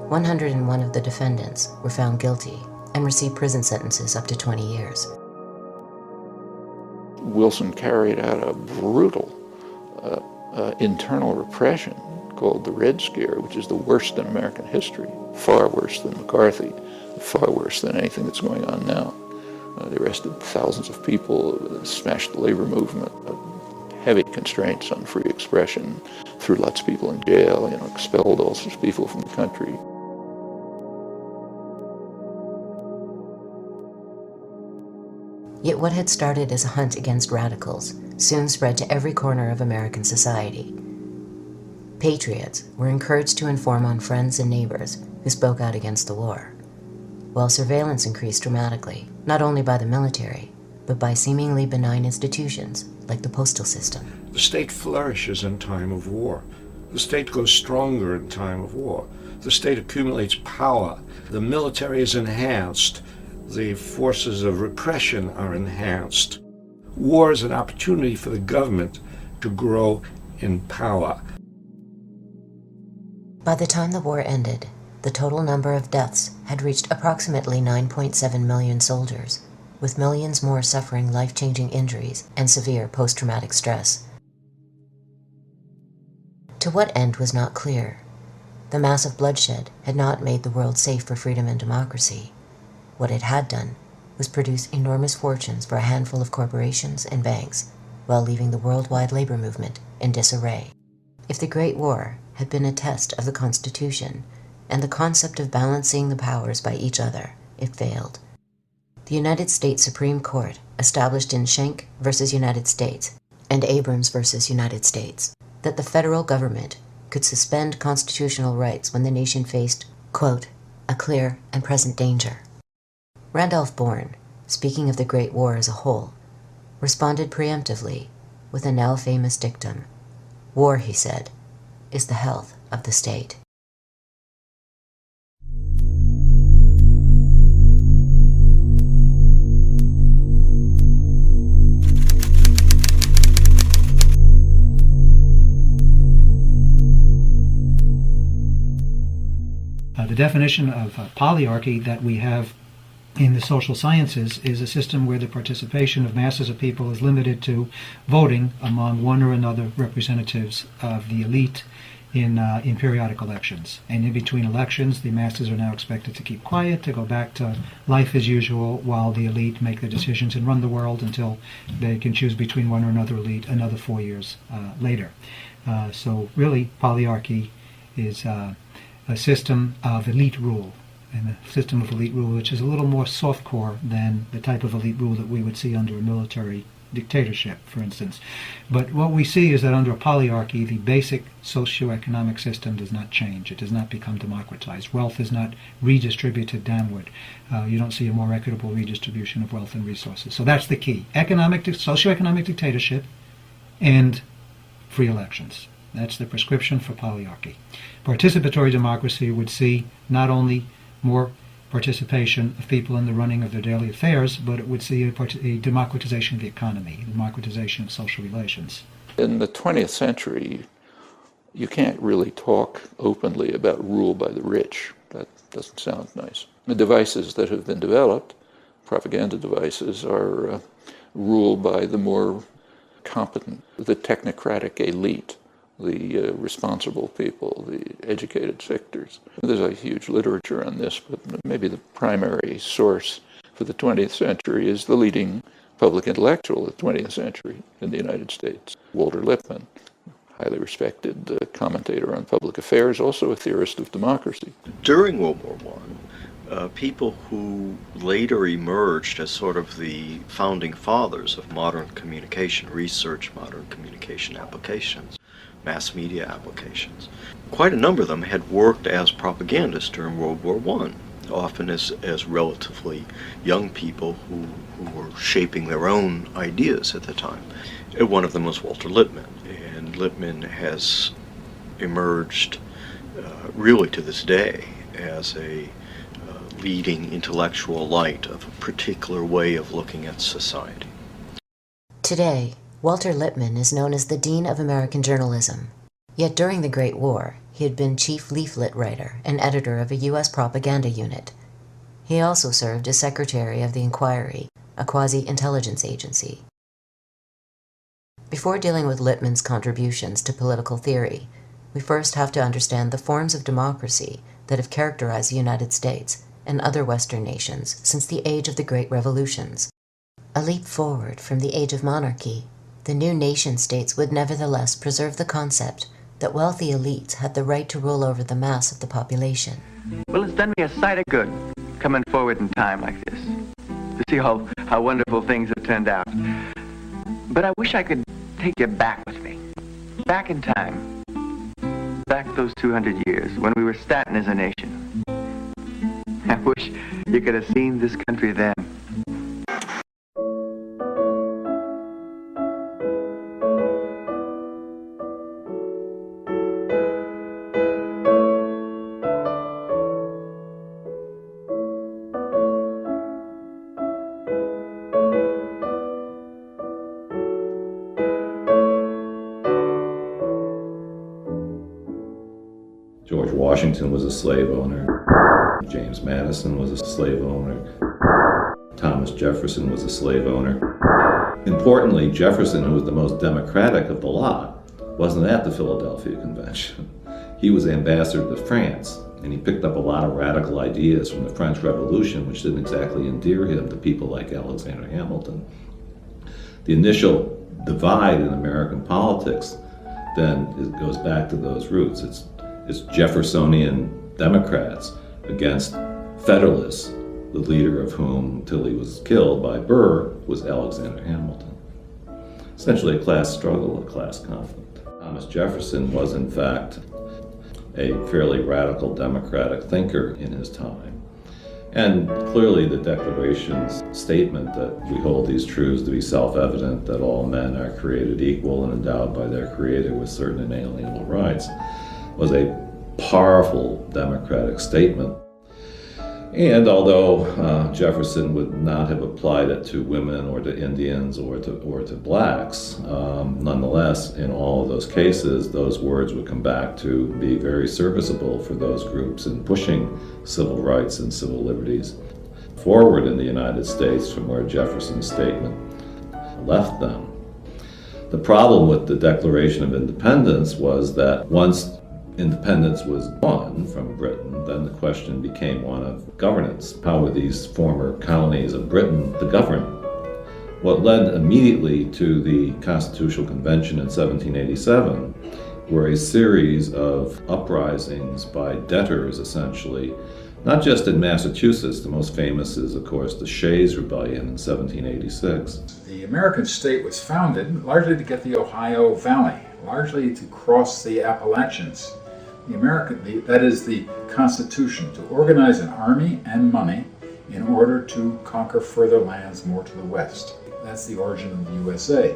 101 of the defendants were found guilty and received prison sentences up to 20 years. Wilson carried out a brutal internal repression called the Red Scare, which is the worst in American history, far worse than McCarthy, far worse than anything that's going on now. They arrested thousands of people, smashed the labor movement, heavy constraints on free expression, threw lots of people in jail, expelled all sorts of people from the country. Yet what had started as a hunt against radicals soon spread to every corner of American society. Patriots were encouraged to inform on friends and neighbors who spoke out against the war, while surveillance increased dramatically, not only by the military, but by seemingly benign institutions like the postal system. The state flourishes in time of war. The state grows stronger in time of war. The state accumulates power. The military is enhanced. The forces of repression are enhanced. War is an opportunity for the government to grow in power. By the time the war ended, the total number of deaths had reached approximately 9.7 million soldiers, with millions more suffering life-changing injuries and severe post-traumatic stress. To what end was not clear. The massive bloodshed had not made the world safe for freedom and democracy. What it had done was produce enormous fortunes for a handful of corporations and banks, while leaving the worldwide labor movement in disarray. If the Great War had been a test of the Constitution and the concept of balancing the powers by each other, it failed. The United States Supreme Court, established in Schenck versus United States and Abrams versus United States, that the federal government could suspend constitutional rights when the nation faced, quote, a clear and present danger. Randolph Bourne, speaking of the Great War as a whole, responded preemptively with a now famous dictum. War, he said, is the health of the state. The definition of polyarchy that we have in the social sciences is a system where the participation of masses of people is limited to voting among one or another representatives of the elite in periodic elections. And in between elections, the masses are now expected to keep quiet, to go back to life as usual, while the elite make the decisions and run the world until they can choose between one or another elite another 4 years later. So really, polyarchy is a system of elite rule, and a system of elite rule which is a little more soft-core than the type of elite rule that we would see under a military dictatorship, for instance. But what we see is that under a polyarchy, the basic socioeconomic system does not change. It does not become democratized. Wealth is not redistributed downward. You don't see a more equitable redistribution of wealth and resources. So that's the key. Socioeconomic dictatorship and free elections. That's the prescription for polyarchy. Participatory democracy would see not only more participation of people in the running of their daily affairs, but it would see a democratization of the economy, a democratization of social relations. In the 20th century, you can't really talk openly about rule by the rich. That doesn't sound nice. The devices that have been developed, propaganda devices, are ruled by the more competent, the technocratic elite, the responsible people, the educated sectors. There's a huge literature on this, but maybe the primary source for the 20th century is the leading public intellectual of the 20th century in the United States, Walter Lippmann, highly respected commentator on public affairs, also a theorist of democracy. During World War I, people who later emerged as sort of the founding fathers of modern communication research, modern communication applications, mass media applications. Quite a number of them had worked as propagandists during World War I, often as relatively young people who were shaping their own ideas at the time. One of them was Walter Lippmann, and Lippmann has emerged really to this day as a leading intellectual light of a particular way of looking at society. Today, Walter Lippmann is known as the Dean of American Journalism. Yet during the Great War, he had been chief leaflet writer and editor of a U.S. propaganda unit. He also served as secretary of the Inquiry, a quasi-intelligence agency. Before dealing with Lippmann's contributions to political theory, we first have to understand the forms of democracy that have characterized the United States and other Western nations since the age of the Great Revolutions. A leap forward from the age of monarchy, the new nation-states would nevertheless preserve the concept that wealthy elites had the right to rule over the mass of the population. Well, it's done me a sight of good coming forward in time like this, to see how wonderful things have turned out. But I wish I could take you back with me, back in time, back those 200 years when we were starting as a nation. I wish you could have seen this country then. George Washington was a slave owner. James Madison was a slave owner. Thomas Jefferson was a slave owner. Importantly, Jefferson, who was the most democratic of the lot, wasn't at the Philadelphia Convention. He was ambassador to France, and he picked up a lot of radical ideas from the French Revolution, which didn't exactly endear him to people like Alexander Hamilton. The initial divide in American politics then goes back to those roots. It's Jeffersonian Democrats against Federalists, the leader of whom, until he was killed by Burr, was Alexander Hamilton. Essentially a class struggle, a class conflict. Thomas Jefferson was, in fact, a fairly radical democratic thinker in his time. And clearly the Declaration's statement that we hold these truths to be self-evident, that all men are created equal and endowed by their Creator with certain inalienable rights, was a powerful democratic statement. And although Jefferson would not have applied it to women or to Indians or to blacks, nonetheless, in all of those cases, those words would come back to be very serviceable for those groups in pushing civil rights and civil liberties forward in the United States from where Jefferson's statement left them. The problem with the Declaration of Independence was that once independence was won from Britain, then the question became one of governance. How were these former colonies of Britain to govern? What led immediately to the Constitutional Convention in 1787 were a series of uprisings by debtors, essentially, not just in Massachusetts. The most famous is, of course, the Shays Rebellion in 1786. The American state was founded largely to get the Ohio Valley, largely to cross the Appalachians. That is the Constitution, to organize an army and money in order to conquer further lands more to the west. That's the origin of the USA.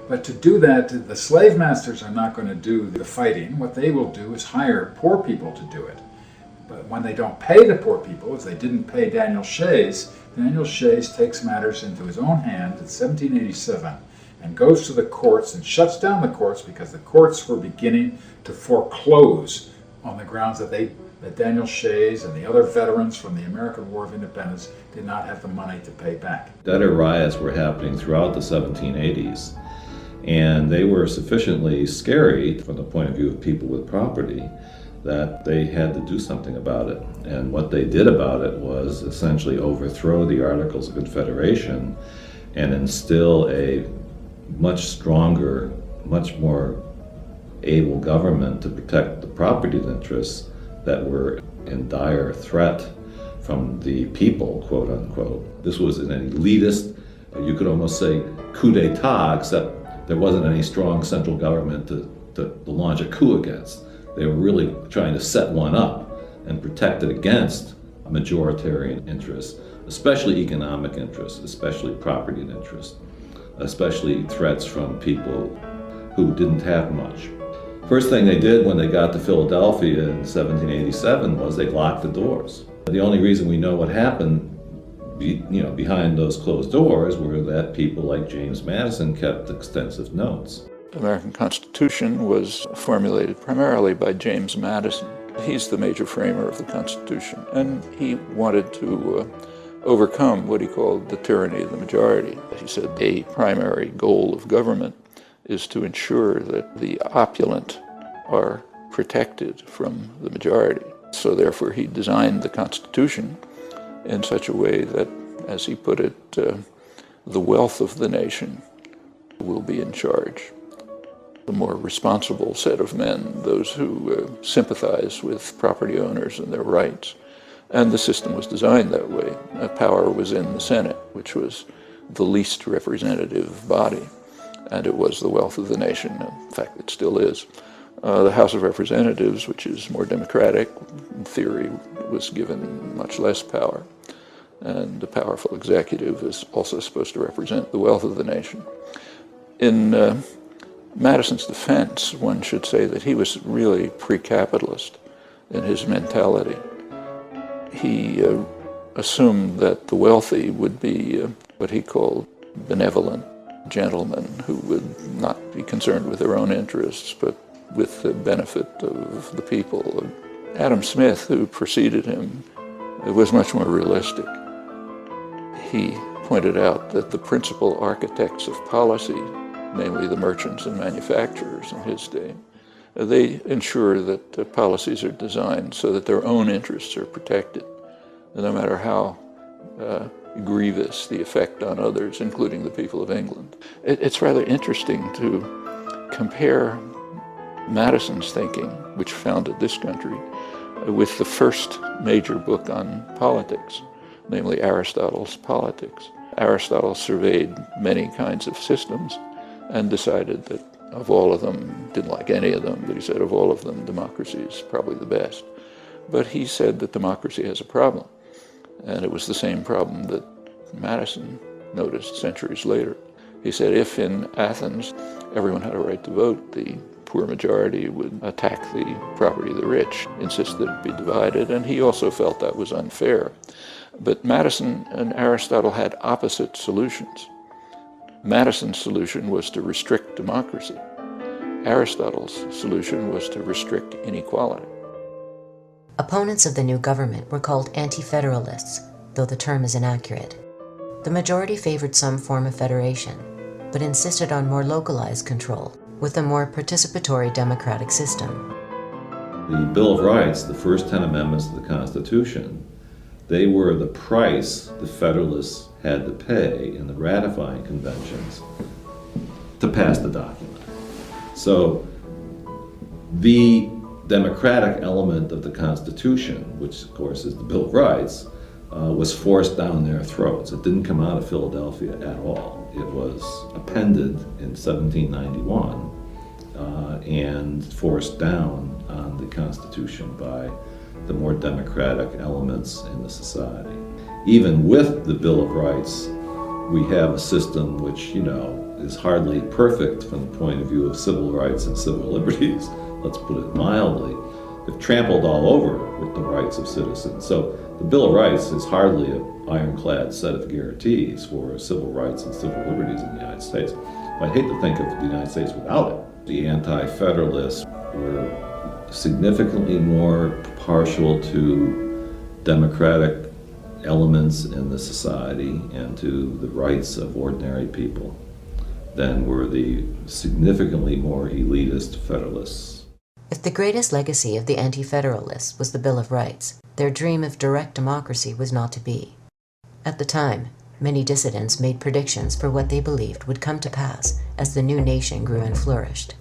But to do that, the slave masters are not going to do the fighting. What they will do is hire poor people to do it. But when they don't pay the poor people, as they didn't pay Daniel Shays takes matters into his own hands in 1787 and goes to the courts and shuts down the courts because the courts were beginning to foreclose on the grounds that Daniel Shays and the other veterans from the American War of Independence did not have the money to pay back. Debtor riots were happening throughout the 1780s, and they were sufficiently scary from the point of view of people with property that they had to do something about it. And what they did about it was essentially overthrow the Articles of Confederation and instill a much stronger, much more able government to protect the property interests that were in dire threat from the people, quote unquote. This was an elitist, you could almost say coup d'etat, except there wasn't any strong central government to launch a coup against. They were really trying to set one up and protect it against majoritarian interests, especially economic interests, especially property interests, especially threats from people who didn't have much. First thing they did when they got to Philadelphia in 1787 was they locked the doors. The only reason we know what happened behind those closed doors were that people like James Madison kept extensive notes. The American Constitution was formulated primarily by James Madison. He's the major framer of the Constitution, and he wanted to overcome what he called the tyranny of the majority. He said a primary goal of government is to ensure that the opulent are protected from the majority. So therefore he designed the Constitution in such a way that, as he put it, the wealth of the nation will be in charge. The more responsible set of men, those who sympathize with property owners and their rights. And the system was designed that way. Power was in the Senate, which was the least representative body, and it was the wealth of the nation. In fact, it still is. The House of Representatives, which is more democratic, in theory, was given much less power. And the powerful executive is also supposed to represent the wealth of the nation. In Madison's defense, one should say that he was really pre-capitalist in his mentality. He assumed that the wealthy would be what he called benevolent gentlemen who would not be concerned with their own interests, but with the benefit of the people. Adam Smith, who preceded him, was much more realistic. He pointed out that the principal architects of policy, namely the merchants and manufacturers in his day, they ensure that policies are designed so that their own interests are protected, no matter how grievous the effect on others, including the people of England. It's rather interesting to compare Madison's thinking, which founded this country, with the first major book on politics, namely Aristotle's Politics. Aristotle surveyed many kinds of systems and decided that of all of them, didn't like any of them, but he said of all of them, democracy is probably the best. But he said that democracy has a problem, and it was the same problem that Madison noticed centuries later. He said if in Athens everyone had a right to vote, the poor majority would attack the property of the rich, insist that it be divided, and he also felt that was unfair. But Madison and Aristotle had opposite solutions. Madison's solution was to restrict democracy. Aristotle's solution was to restrict inequality. Opponents of the new government were called anti-federalists, though the term is inaccurate. The majority favored some form of federation, but insisted on more localized control, with a more participatory democratic system. The Bill of Rights, the first 10 amendments to the Constitution, they were the price the Federalists had to pay in the ratifying conventions to pass the document. So the democratic element of the Constitution, which of course is the Bill of Rights, was forced down their throats. It didn't come out of Philadelphia at all. It was appended in 1791 and forced down on the Constitution by the more democratic elements in the society. Even with the Bill of Rights, we have a system which, is hardly perfect from the point of view of civil rights and civil liberties, let's put it mildly. They've trampled all over with the rights of citizens. So the Bill of Rights is hardly an ironclad set of guarantees for civil rights and civil liberties in the United States. I'd hate to think of the United States without it. The anti-federalists were significantly more partial to democratic elements in the society and to the rights of ordinary people than were the significantly more elitist Federalists. If the greatest legacy of the anti-federalists was the Bill of Rights, their dream of direct democracy was not to be. At the time, many dissidents made predictions for what they believed would come to pass as the new nation grew and flourished.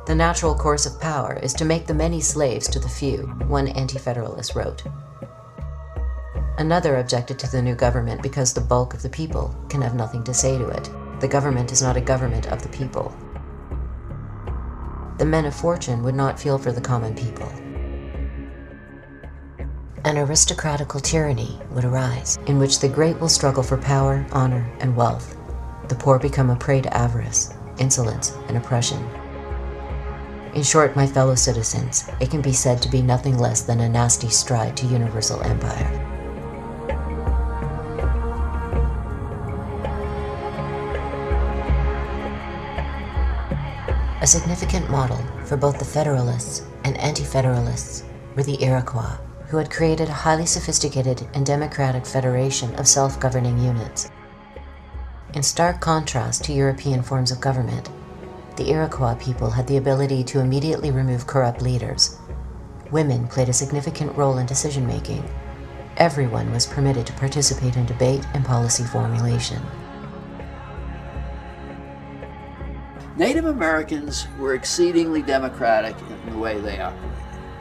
The natural course of power is to make the many slaves to the few, one anti-federalist wrote. Another objected to the new government because the bulk of the people can have nothing to say to it. The government is not a government of the people. The men of fortune would not feel for the common people. An aristocratical tyranny would arise, in which the great will struggle for power, honor, and wealth. The poor become a prey to avarice, insolence, and oppression. In short, my fellow citizens, it can be said to be nothing less than a nasty stride to universal empire. A significant model for both the Federalists and American anti-federalists were the Iroquois, who had created a highly sophisticated and democratic federation of self-governing units. In stark contrast to European forms of government, the Iroquois people had the ability to immediately remove corrupt leaders. Women played a significant role in decision-making. Everyone was permitted to participate in debate and policy formulation. Native Americans were exceedingly democratic in the way they operated.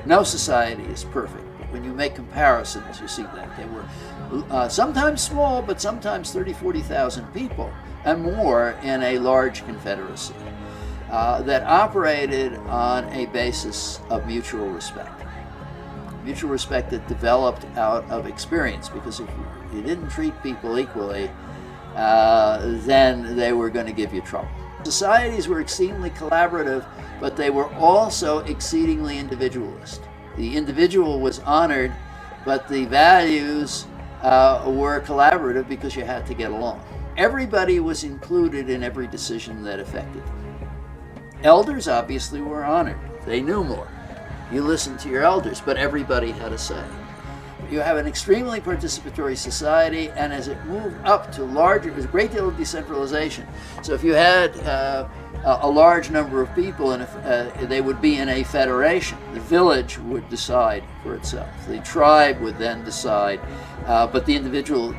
No society is perfect, but when you make comparisons, you see that. They were sometimes small, but sometimes 30,000, 40,000 people and more in a large confederacy that operated on a basis of mutual respect. Mutual respect that developed out of experience, because if you didn't treat people equally, then they were going to give you trouble. Societies were exceedingly collaborative, but they were also exceedingly individualist. The individual was honored, but the values were collaborative because you had to get along. Everybody was included in every decision that affected them. Elders obviously were honored. They knew more. You listened to your elders, but everybody had a say. You have an extremely participatory society, and as it moved up to larger, there's a great deal of decentralization. So if you had a large number of people, and if they would be in a federation, the village would decide for itself. The tribe would then decide, but the individual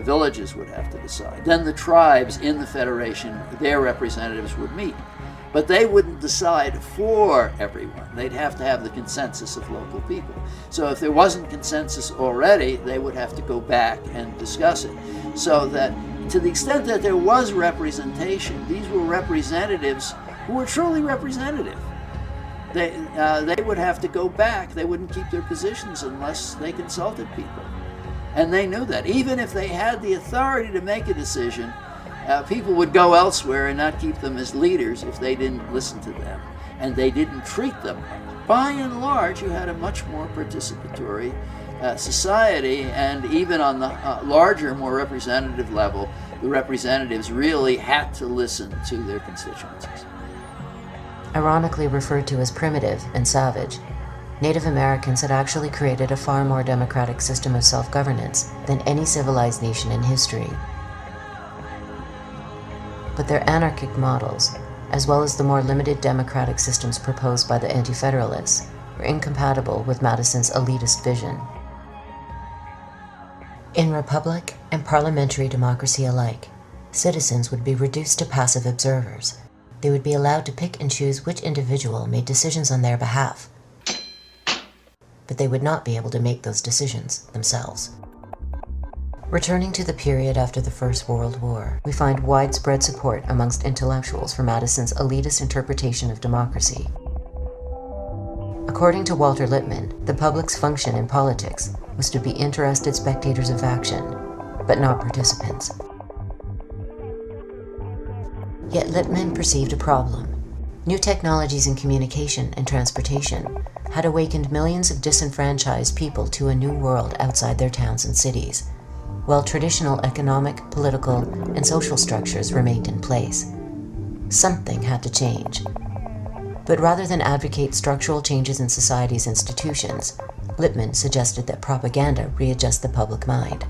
villages would have to decide. Then the tribes in the federation, their representatives would meet. But they wouldn't decide for everyone. They'd have to have the consensus of local people. So if there wasn't consensus already, they would have to go back and discuss it. So that to the extent that there was representation, these were representatives who were truly representative. They would have to go back. They wouldn't keep their positions unless they consulted people. And they knew that. Even if they had the authority to make a decision, people would go elsewhere and not keep them as leaders if they didn't listen to them and they didn't treat them. By and large, you had a much more participatory society, and even on the larger, more representative level, the representatives really had to listen to their constituencies. Ironically referred to as primitive and savage, Native Americans had actually created a far more democratic system of self-governance than any civilized nation in history. But their anarchic models, as well as the more limited democratic systems proposed by the Anti-Federalists, were incompatible with Madison's elitist vision. In republic and parliamentary democracy alike, citizens would be reduced to passive observers. They would be allowed to pick and choose which individual made decisions on their behalf, but they would not be able to make those decisions themselves. Returning to the period after the First World War, we find widespread support amongst intellectuals for Madison's elitist interpretation of democracy. According to Walter Lippmann, the public's function in politics was to be interested spectators of action, but not participants. Yet Lippmann perceived a problem. New technologies in communication and transportation had awakened millions of disenfranchised people to a new world outside their towns and cities, while traditional economic, political, and social structures remained in place. Something had to change. But rather than advocate structural changes in society's institutions, Lippmann suggested that propaganda readjust the public mind.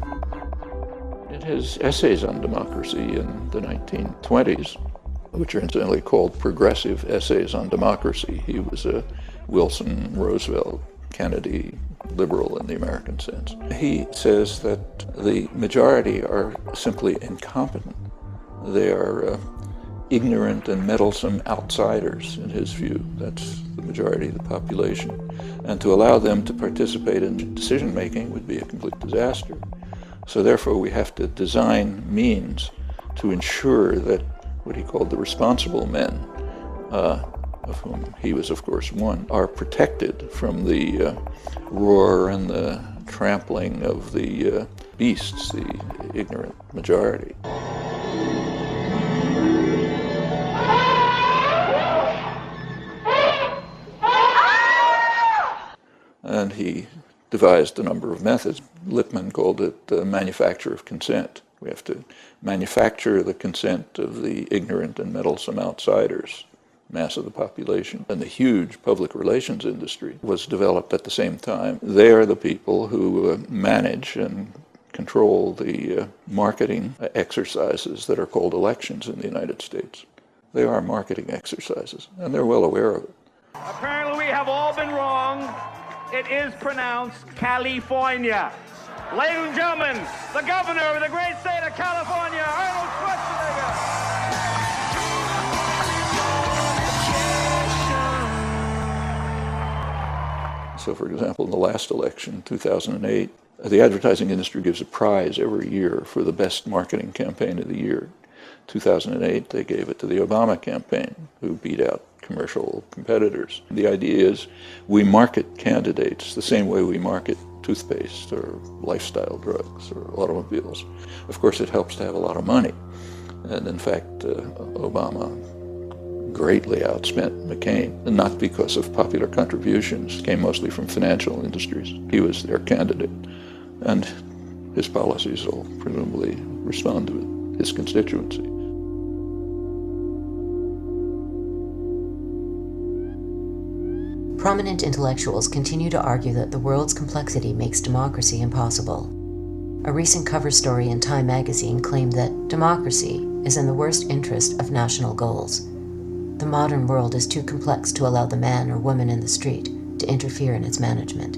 In his essays on democracy in the 1920s, which are incidentally called progressive essays on democracy, he was a Wilson, Roosevelt, Kennedy liberal in the American sense. He says that the majority are simply incompetent. They are ignorant and meddlesome outsiders, in his view. That's the majority of the population. And to allow them to participate in decision-making would be a complete disaster. So therefore we have to design means to ensure that what he called the responsible men, of whom he was of course one, are protected from the roar and the trampling of the beasts, the ignorant majority. And he devised a number of methods. Lippmann called it the manufacture of consent. We have to manufacture the consent of the ignorant and meddlesome outsiders. mass of the population, and the huge public relations industry was developed at the same time. They are the people who manage and control the marketing exercises that are called elections in the United States. They are marketing exercises, and they're well aware of it. Apparently we have all been wrong. It is pronounced California. Ladies and gentlemen, the governor of the great state of California, Arnold Schwarzenegger. So, for example, in the last election, 2008, the advertising industry gives a prize every year for the best marketing campaign of the year. 2008, they gave it to the Obama campaign, who beat out commercial competitors. The idea is we market candidates the same way we market toothpaste or lifestyle drugs or automobiles. Of course, it helps to have a lot of money. And in fact, Obama greatly outspent McCain, and not because of popular contributions, came mostly from financial industries. He was their candidate, and his policies will presumably respond to his constituency. Prominent intellectuals continue to argue that the world's complexity makes democracy impossible. A recent cover story in Time magazine claimed that democracy is in the worst interest of national goals. The modern world is too complex to allow the man or woman in the street to interfere in its management.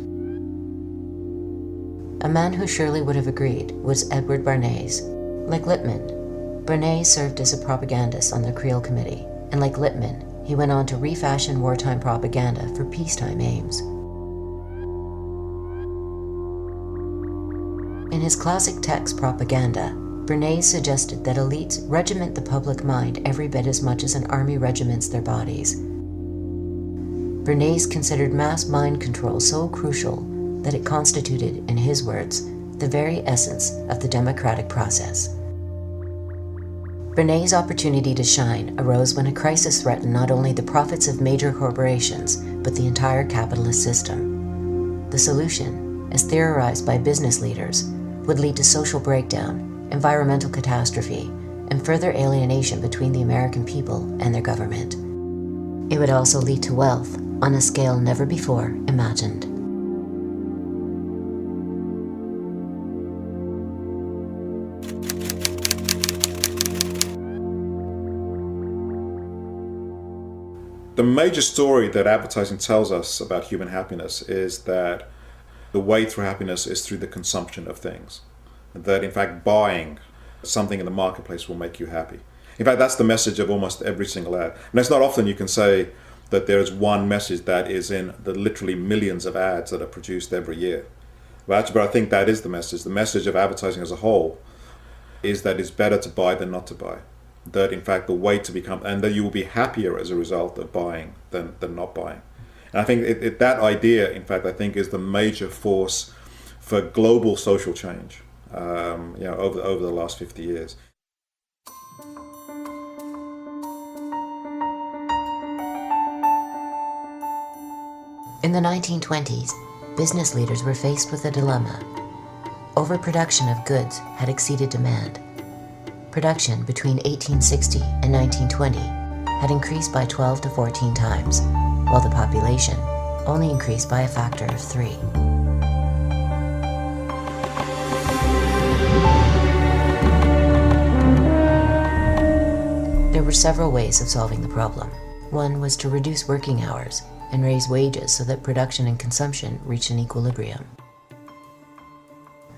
A man who surely would have agreed was Edward Bernays. Like Lippmann, Bernays served as a propagandist on the Creel Committee, and like Lippmann, he went on to refashion wartime propaganda for peacetime aims. In his classic text Propaganda, Bernays suggested that elites regiment the public mind every bit as much as an army regiments their bodies. Bernays considered mass mind control so crucial that it constituted, in his words, the very essence of the democratic process. Bernays' opportunity to shine arose when a crisis threatened not only the profits of major corporations, but the entire capitalist system. The solution, as theorized by business leaders, would lead to social breakdown, environmental catastrophe, and further alienation between the American people and their government. It would also lead to wealth on a scale never before imagined. The major story that advertising tells us about human happiness is that the way through happiness is through the consumption of things. That in fact buying something in the marketplace will make you happy. In fact, that's the message of almost every single ad. And it's not often you can say that there is one message that is in the literally millions of ads that are produced every year. But I think that is the message. The message of advertising as a whole is that it's better to buy than not to buy. That in fact the way to become, and that you will be happier as a result of buying than not buying. And I think that idea, in fact, I think is the major force for global social change, over the last 50 years. In the 1920s, business leaders were faced with a dilemma. Overproduction of goods had exceeded demand. Production between 1860 and 1920 had increased by 12 to 14 times, while the population only increased by a factor of 3. There were several ways of solving the problem. One was to reduce working hours and raise wages so that production and consumption reached an equilibrium.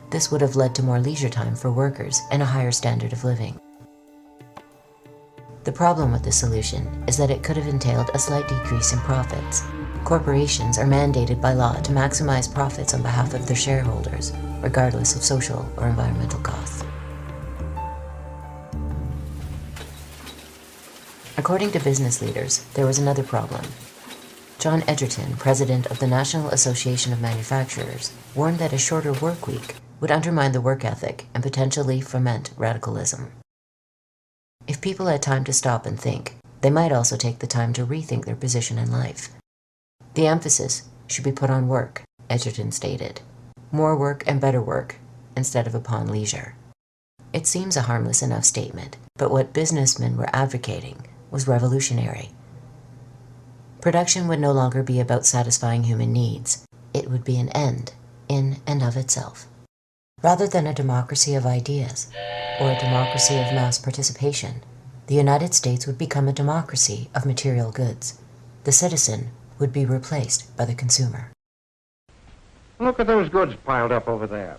This would have led to more leisure time for workers and a higher standard of living. The problem with this solution is that it could have entailed a slight decrease in profits. Corporations are mandated by law to maximize profits on behalf of their shareholders, regardless of social or environmental costs. According to business leaders, there was another problem. John Edgerton, president of the National Association of Manufacturers, warned that a shorter work week would undermine the work ethic and potentially foment radicalism. If people had time to stop and think, they might also take the time to rethink their position in life. The emphasis should be put on work, Edgerton stated. More work and better work, instead of upon leisure. It seems a harmless enough statement, but what businessmen were advocating was revolutionary. Production would no longer be about satisfying human needs. It would be an end in and of itself. Rather than a democracy of ideas, or a democracy of mass participation, the United States would become a democracy of material goods. The citizen would be replaced by the consumer. Look at those goods piled up over there.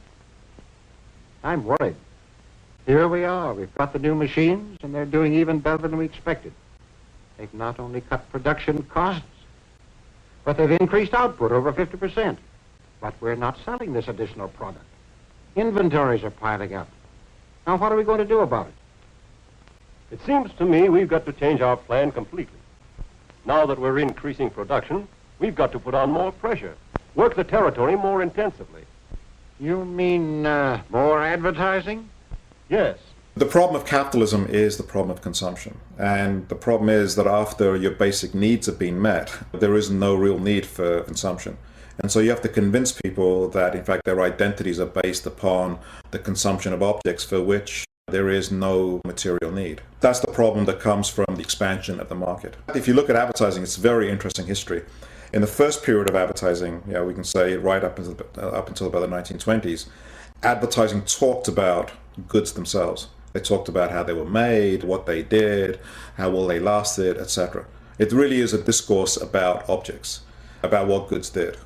I'm worried. Here we are. We've got the new machines, and they're doing even better than we expected. They've not only cut production costs, but they've increased output over 50%. But we're not selling this additional product. Inventories are piling up. Now, what are we going to do about it? It seems to me we've got to change our plan completely. Now that we're increasing production, we've got to put on more pressure, work the territory more intensively. You mean more advertising? Yes. The problem of capitalism is the problem of consumption. And the problem is that after your basic needs have been met, there is no real need for consumption. And so you have to convince people that, in fact, their identities are based upon the consumption of objects for which there is no material need. That's the problem that comes from the expansion of the market. If you look at advertising, it's a very interesting history. In the first period of advertising, we can say right up until about the 1920s, advertising talked about goods themselves. They talked about how they were made, what they did, how well they lasted, etc. It really is a discourse about objects, about what goods did.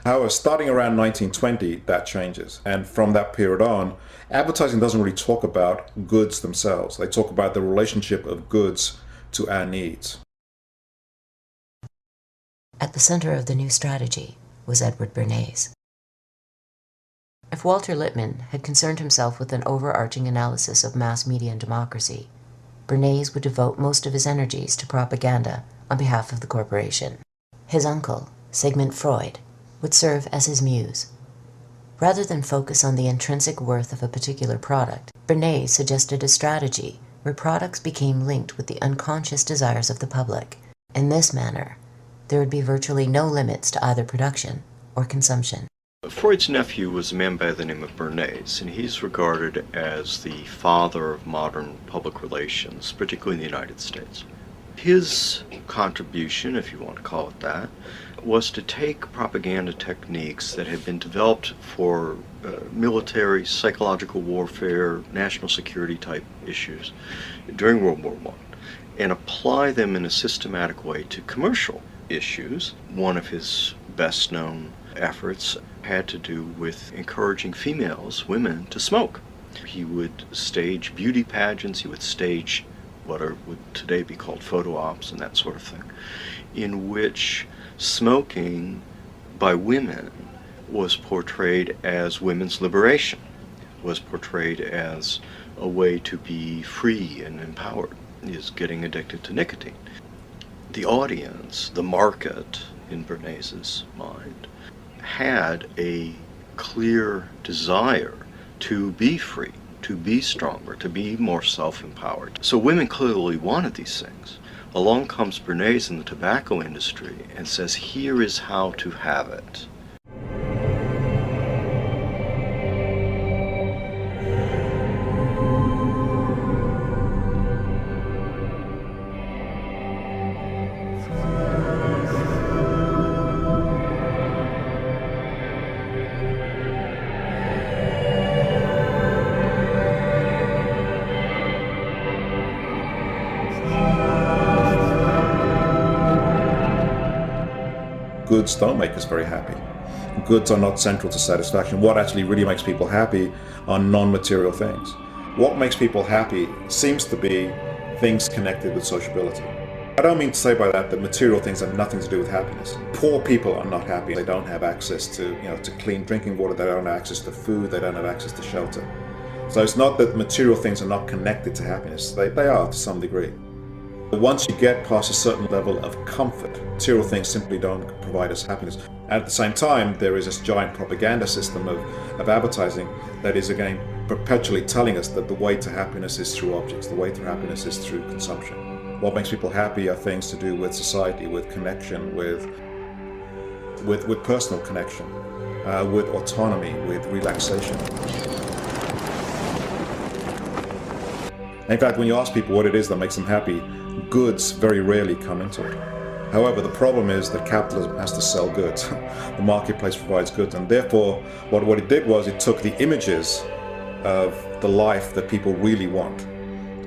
However, starting around 1920, that changes. And from that period on, advertising doesn't really talk about goods themselves. They talk about the relationship of goods to our needs. At the center of the new strategy was Edward Bernays. If Walter Lippmann had concerned himself with an overarching analysis of mass media and democracy, Bernays would devote most of his energies to propaganda on behalf of the corporation. His uncle, Sigmund Freud, would serve as his muse. Rather than focus on the intrinsic worth of a particular product, Bernays suggested a strategy where products became linked with the unconscious desires of the public. In this manner, there would be virtually no limits to either production or consumption. Freud's nephew was a man by the name of Bernays, and he's regarded as the father of modern public relations, particularly in the United States. His contribution, if you want to call it that, was to take propaganda techniques that had been developed for military, psychological warfare, national security type issues during World War I, and apply them in a systematic way to commercial issues. One of his best known efforts had to do with encouraging women, to smoke. He would stage beauty pageants, he would stage what would today be called photo ops and that sort of thing, in which smoking by women was portrayed as women's liberation, was portrayed as a way to be free and empowered, is getting addicted to nicotine. The audience, the market, in Bernays' mind, had a clear desire to be free, to be stronger, to be more self-empowered. So women clearly wanted these things. Along comes Bernays in the tobacco industry and says, here is how to have it. Goods don't make us very happy. Goods are not central to satisfaction. What actually really makes people happy are non-material things. What makes people happy seems to be things connected with sociability. I don't mean to say by that material things have nothing to do with happiness. Poor people are not happy. They don't have access to, to clean drinking water. They don't have access to food. They don't have access to shelter. So it's not that material things are not connected to happiness. They are to some degree. But once you get past a certain level of comfort, material things simply don't provide us happiness. And at the same time, there is this giant propaganda system of advertising that is, again, perpetually telling us that the way to happiness is through objects, the way to happiness is through consumption. What makes people happy are things to do with society, with connection, with personal connection, with autonomy, with relaxation. In fact, when you ask people what it is that makes them happy, goods very rarely come into it. However, the problem is that capitalism has to sell goods. The marketplace provides goods, and therefore what it did was it took the images of the life that people really want,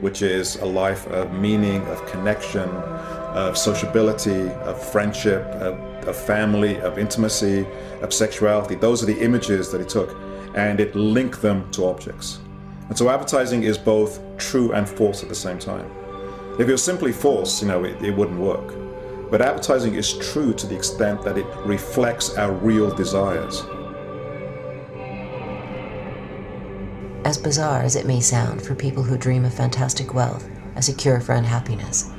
which is a life of meaning, of connection, of sociability, of friendship, of family, of intimacy, of sexuality. Those are the images that it took, and it linked them to objects. And so advertising is both true and false at the same time. If it was simply false, it wouldn't work. But advertising is true to the extent that it reflects our real desires. As bizarre as it may sound for people who dream of fantastic wealth as a cure for unhappiness,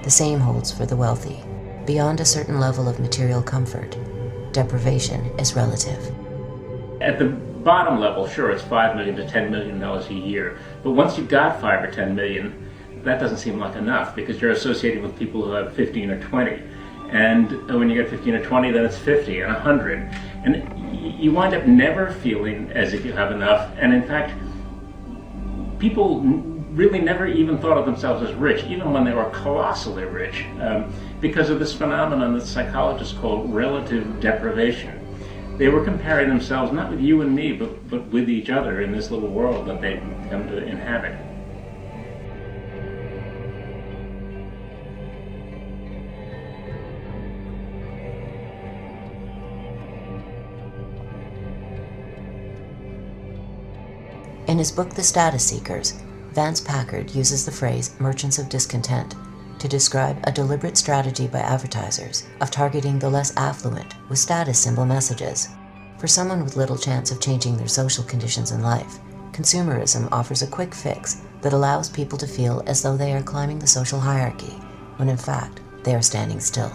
the same holds for the wealthy. Beyond a certain level of material comfort, deprivation is relative. At the bottom level, sure, it's $5 million to $10 million a year. But once you've got 5 or 10 million, that doesn't seem like enough, because you're associated with people who have 15 or 20. And when you get 15 or 20, then it's 50 and 100. And you wind up never feeling as if you have enough. And in fact, people really never even thought of themselves as rich, even when they were colossally rich, because of this phenomenon that psychologists call relative deprivation. They were comparing themselves not with you and me, but with each other in this little world that they come to inhabit. In his book The Status Seekers, Vance Packard uses the phrase merchants of discontent to describe a deliberate strategy by advertisers of targeting the less affluent with status symbol messages. For someone with little chance of changing their social conditions in life, consumerism offers a quick fix that allows people to feel as though they are climbing the social hierarchy, when in fact they are standing still.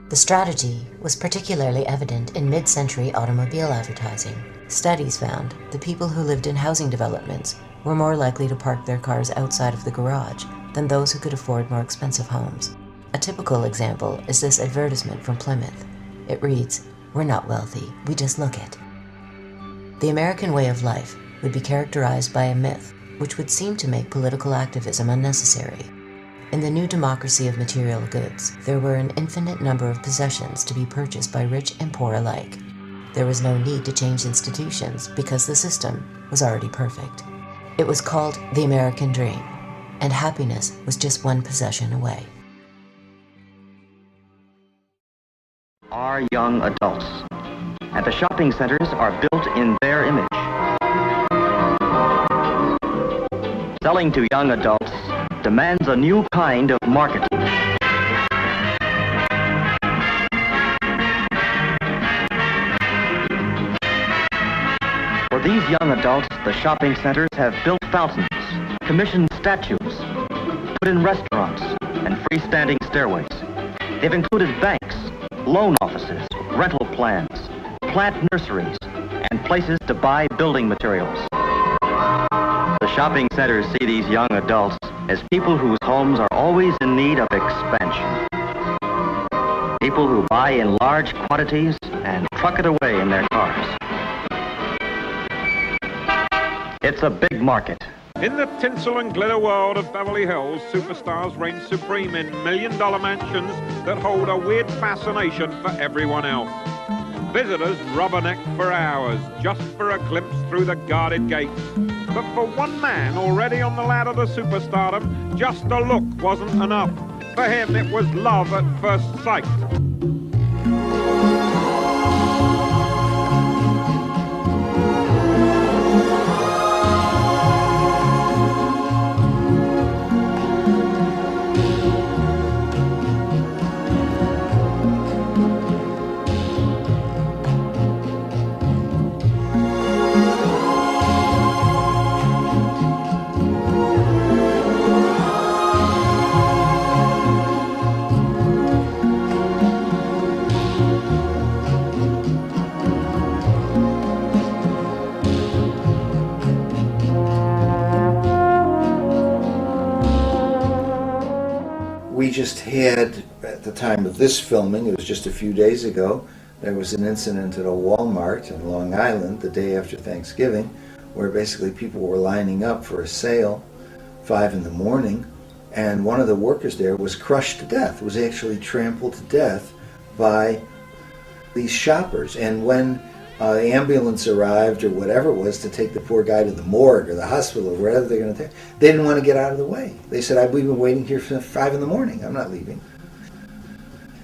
The strategy was particularly evident in mid-century automobile advertising. Studies found that people who lived in housing developments were more likely to park their cars outside of the garage than those who could afford more expensive homes. A typical example is this advertisement from Plymouth. It reads, "We're not wealthy, we just look it." The American way of life would be characterized by a myth which would seem to make political activism unnecessary. In the new democracy of material goods, there were an infinite number of possessions to be purchased by rich and poor alike. There was no need to change institutions because the system was already perfect. It was called the American Dream, and happiness was just one possession away. Our young adults, and the shopping centers are built in their image. Selling to young adults demands a new kind of marketing. For these young adults, the shopping centers have built fountains, commissioned statues, put in restaurants, and freestanding stairways. They've included banks, loan offices, rental plans, plant nurseries, and places to buy building materials. The shopping centers see these young adults as people whose homes are always in need of expansion. People who buy in large quantities and truck it away in their cars. It's a big market. In the tinsel and glitter world of Beverly Hills, superstars reign supreme in million-dollar mansions that hold a weird fascination for everyone else. Visitors rubberneck for hours just for a glimpse through the guarded gates. But for one man already on the ladder to superstardom, just a look wasn't enough. For him, it was love at first sight. We just had, at the time of this filming, it was just a few days ago, there was an incident at a Walmart in Long Island the day after Thanksgiving where basically people were lining up for a sale 5 in the morning, and one of the workers there was crushed to death, was actually trampled to death by these shoppers. And when the ambulance arrived or whatever it was to take the poor guy to the morgue or the hospital or wherever they're going to take, they didn't want to get out of the way. They said, we've been waiting here for 5 in the morning. I'm not leaving.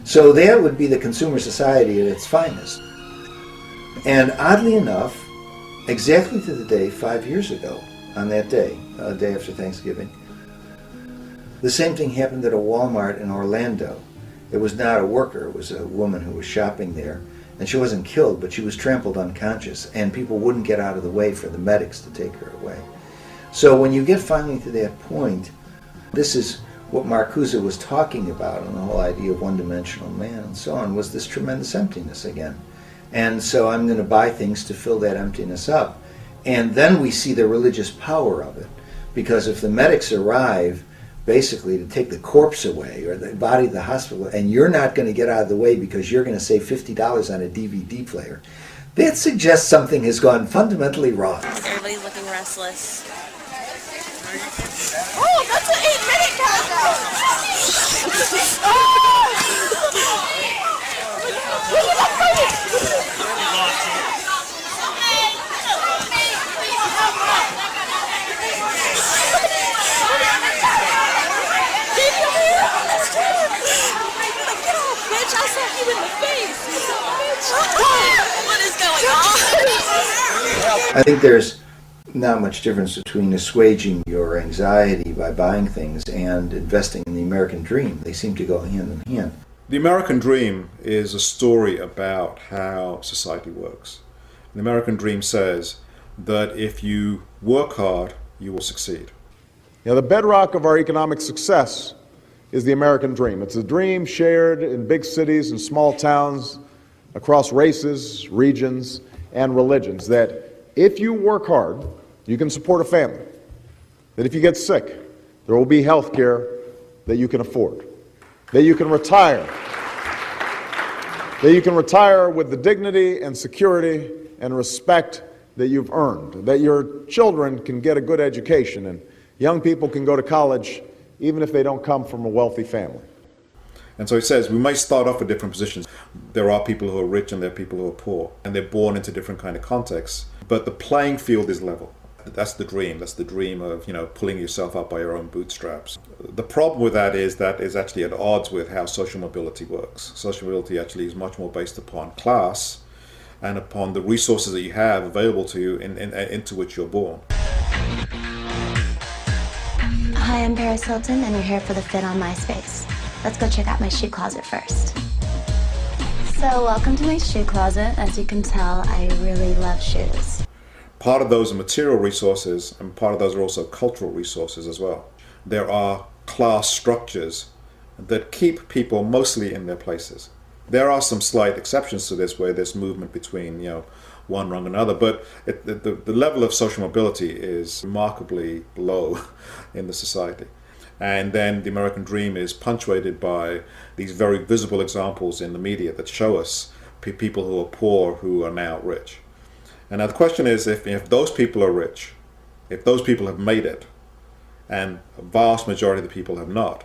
So that would be the consumer society at its finest. And oddly enough, exactly to the day 5 years ago, on that day, day after Thanksgiving, the same thing happened at a Walmart in Orlando. It was not a worker, it was a woman who was shopping there. And she wasn't killed, but she was trampled unconscious, and people wouldn't get out of the way for the medics to take her away. So when you get finally to that point, this is what Marcuse was talking about, and the whole idea of one-dimensional man and so on, was this tremendous emptiness again. And so I'm going to buy things to fill that emptiness up. And then we see the religious power of it, because if the medics arrive basically to take the corpse away or the body to the hospital, and you're not going to get out of the way because you're going to save $50 on a DVD player, that suggests something has gone fundamentally wrong. Everybody's looking restless. Oh, that's an 8-minute countdown! Bitch, I'll slap you in the face. What is going on? I think there's not much difference between assuaging your anxiety by buying things and investing in the American dream. They seem to go hand in hand. The American dream is a story about how society works. The American dream says that if you work hard, you will succeed. Now, the bedrock of our economic success is the American dream. It's a dream shared in big cities and small towns across races, regions, and religions, that if you work hard, you can support a family. That if you get sick, there will be health care that you can afford. That you can retire. That you can retire with the dignity and security and respect that you've earned. That your children can get a good education and young people can go to college even if they don't come from a wealthy family. And so he says we might start off with different positions. There are people who are rich and there are people who are poor, and they're born into different kind of contexts, but the playing field is level. That's the dream. That's the dream of, pulling yourself up by your own bootstraps. The problem with that is actually at odds with how social mobility works. Social mobility actually is much more based upon class and upon the resources that you have available to you into which you're born. Hi, I'm Paris Hilton, and you're here for the fit on MySpace. Let's go check out my shoe closet first. So, welcome to my shoe closet. As you can tell, I really love shoes. Part of those are material resources, and part of those are also cultural resources as well. There are class structures that keep people mostly in their places. There are some slight exceptions to this where there's movement between, one rung and another, but the level of social mobility is remarkably low in the society. And then the American dream is punctuated by these very visible examples in the media that show us people who are poor who are now rich. And now the question is, if those people are rich, if those people have made it, and a vast majority of the people have not,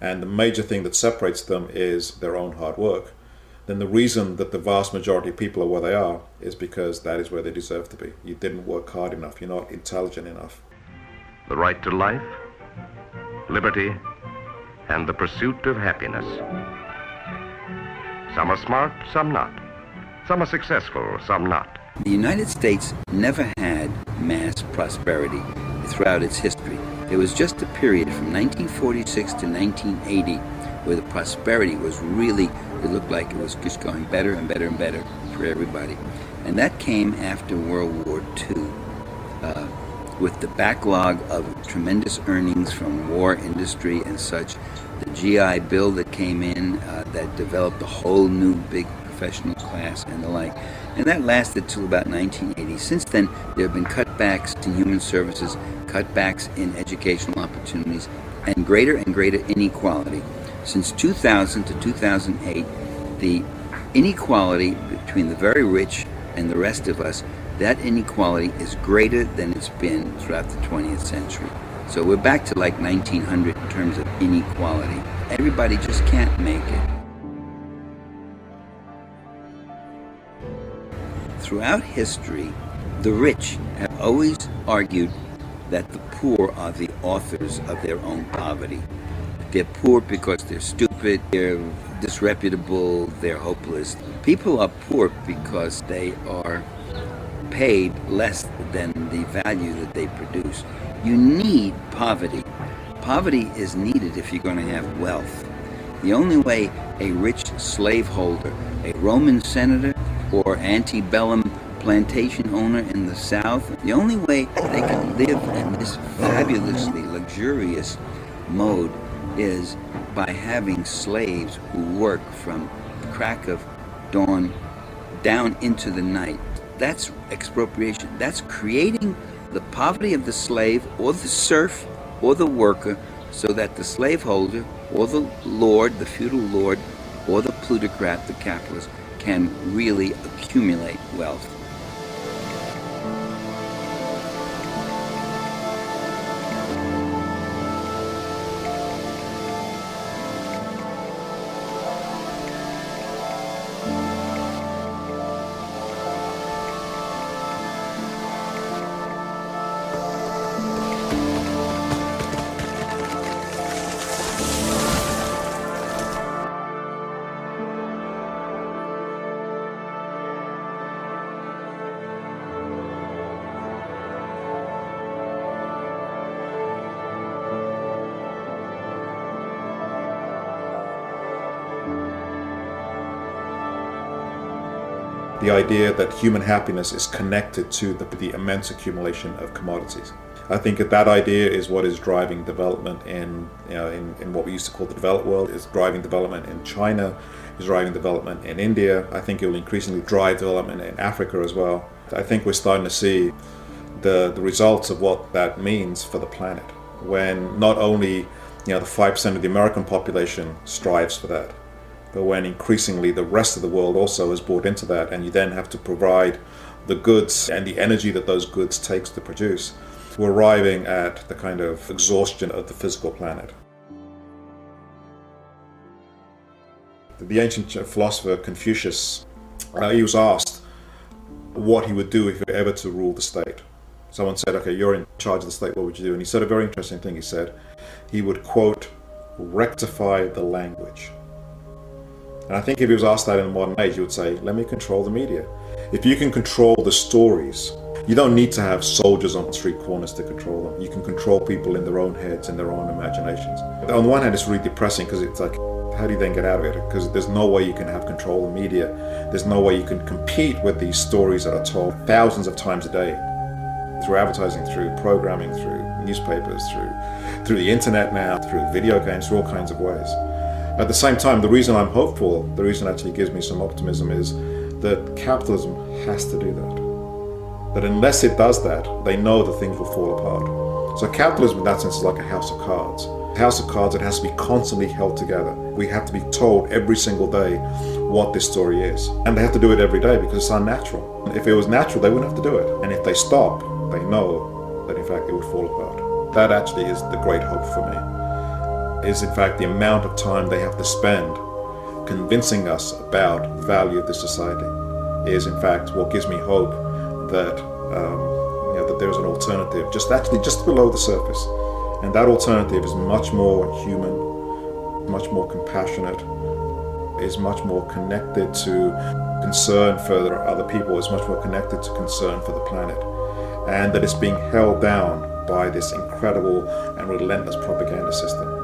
and the major thing that separates them is their own hard work, then the reason that the vast majority of people are where they are is because that is where they deserve to be. You didn't work hard enough. You're not intelligent enough. The right to life, liberty, and the pursuit of happiness. Some are smart, some not. Some are successful, some not. The United States never had mass prosperity throughout its history. There was just a period from 1946 to 1980 where the prosperity was really, it looked like it was just going better and better and better for everybody. And that came after World War II, with the backlog of tremendous earnings from war industry and such. The GI Bill that came in that developed a whole new big professional class and the like. And that lasted till about 1980. Since then, there have been cutbacks in human services, cutbacks in educational opportunities, and greater inequality. Since 2000 to 2008, the inequality between the very rich and the rest of us, that inequality is greater than it's been throughout the 20th century. So we're back to like 1900 in terms of inequality. Everybody just can't make it. Throughout history, the rich have always argued that the poor are the authors of their own poverty. They're poor because they're stupid, they're disreputable, they're hopeless. People are poor because they are paid less than the value that they produce. You need poverty. Poverty is needed if you're going to have wealth. The only way a rich slaveholder, a Roman senator, or antebellum plantation owner in the South, the only way they can live in this fabulously luxurious mode is by having slaves who work from the crack of dawn down into the night. That's expropriation. That's creating the poverty of the slave or the serf or the worker so that the slaveholder or the lord, the feudal lord, or the plutocrat, the capitalist, can really accumulate wealth. The idea that human happiness is connected to the immense accumulation of commodities. I think that idea is what is driving development in what we used to call the developed world, is driving development in China, is driving development in India. I think it will increasingly drive development in Africa as well. I think we're starting to see the results of what that means for the planet, when not only the 5% of the American population strives for that, but when increasingly the rest of the world also is bought into that, and you then have to provide the goods and the energy that those goods takes to produce, we're arriving at the kind of exhaustion of the physical planet. The ancient philosopher Confucius, he was asked what he would do if he were ever to rule the state. Someone said, okay, you're in charge of the state, what would you do? And he said a very interesting thing. He said he would, quote, rectify the language. And I think if he was asked that in the modern age, he would say, let me control the media. If you can control the stories, you don't need to have soldiers on street corners to control them. You can control people in their own heads and their own imaginations. On the one hand, it's really depressing because it's like, how do you then get out of it? Because there's no way you can have control of the media. There's no way you can compete with these stories that are told thousands of times a day through advertising, through programming, through newspapers, through the internet now, through video games, through all kinds of ways. At the same time, the reason I'm hopeful, the reason actually gives me some optimism is that capitalism has to do that. That unless it does that, they know that things will fall apart. So capitalism in that sense is like a house of cards. A house of cards, it has to be constantly held together. We have to be told every single day what this story is. And they have to do it every day because it's unnatural. If it was natural, they wouldn't have to do it. And if they stop, they know that in fact it would fall apart. That actually is the great hope for me. Is in fact the amount of time they have to spend convincing us about the value of this society is in fact what gives me hope that that there's an alternative just below the surface, and that alternative is much more human, much more compassionate, is much more connected to concern for other people, is much more connected to concern for the planet, and that it's being held down by this incredible and relentless propaganda system.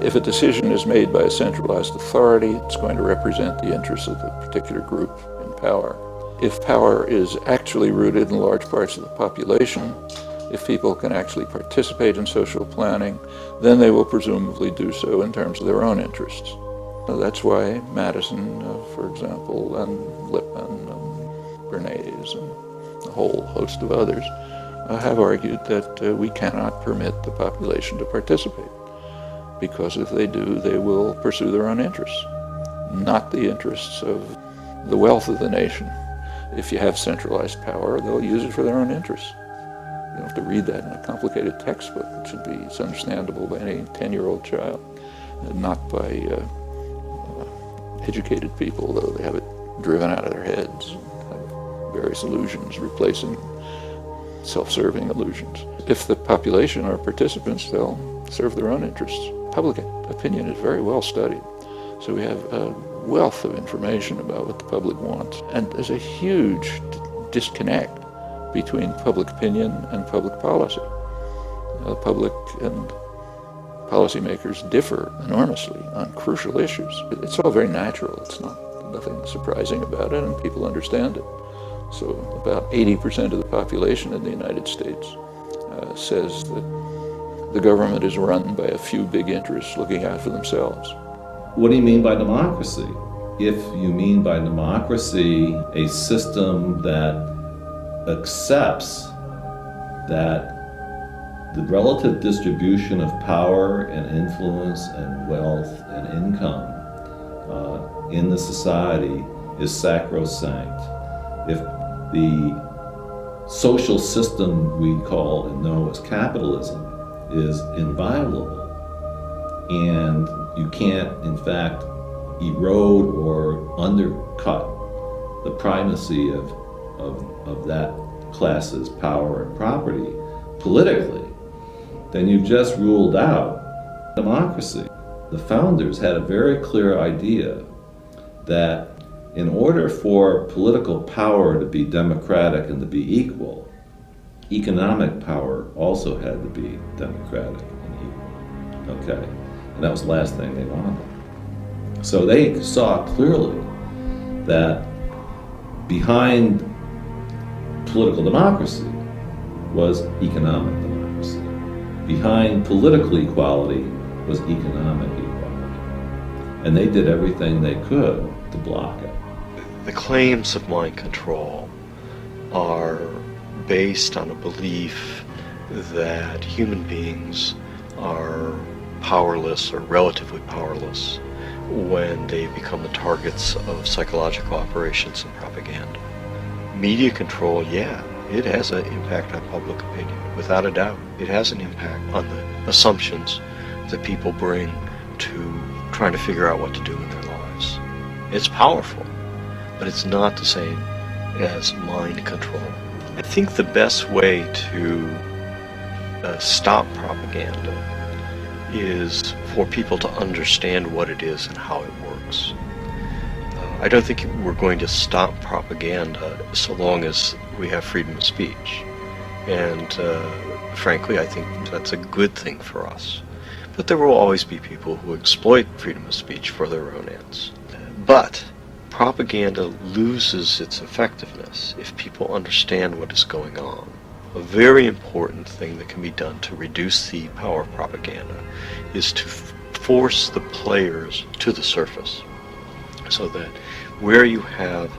If a decision is made by a centralized authority, it's going to represent the interests of the particular group in power. If power is actually rooted in large parts of the population, if people can actually participate in social planning, then they will presumably do so in terms of their own interests. That's why Madison, for example, and Lippmann, and Bernays, and a whole host of others have argued that we cannot permit the population to participate, because if they do, they will pursue their own interests, not the interests of the wealth of the nation. If you have centralized power, they'll use it for their own interests. You don't have to read that in a complicated textbook. It's understandable by any 10-year-old child, and not by educated people, though they have it driven out of their heads, have various illusions replacing self-serving illusions. If the population are participants, they'll serve their own interests. Public opinion is very well studied, so we have a wealth of information about what the public wants. And there's a huge disconnect between public opinion and public policy. The public and policymakers differ enormously on crucial issues. It's all very natural. It's nothing surprising about it, and people understand it. So about 80% of the population in the United States says that the government is run by a few big interests looking out for themselves. What do you mean by democracy? If you mean by democracy a system that accepts that the relative distribution of power and influence and wealth and income in the society is sacrosanct. If the social system we call and know as capitalism is inviolable, and you can't, in fact, erode or undercut the primacy of that class's power and property politically, then you've just ruled out democracy. The founders had a very clear idea that in order for political power to be democratic and to be equal, economic power also had to be democratic and equal. Okay? And that was the last thing they wanted. So they saw clearly that behind political democracy was economic democracy. Behind political equality was economic equality. And they did everything they could to block it. The claims of mind control are based on a belief that human beings are powerless or relatively powerless when they become the targets of psychological operations and propaganda. Media control, yeah, it has an impact on public opinion, without a doubt. It has an impact on the assumptions that people bring to trying to figure out what to do in their lives. It's powerful, but it's not the same as mind control. I think the best way to stop propaganda is for people to understand what it is and how it works. I don't think we're going to stop propaganda so long as we have freedom of speech. And frankly, I think that's a good thing for us. But there will always be people who exploit freedom of speech for their own ends. But propaganda loses its effectiveness if people understand what is going on. A very important thing that can be done to reduce the power of propaganda is to force the players to the surface, so that where you have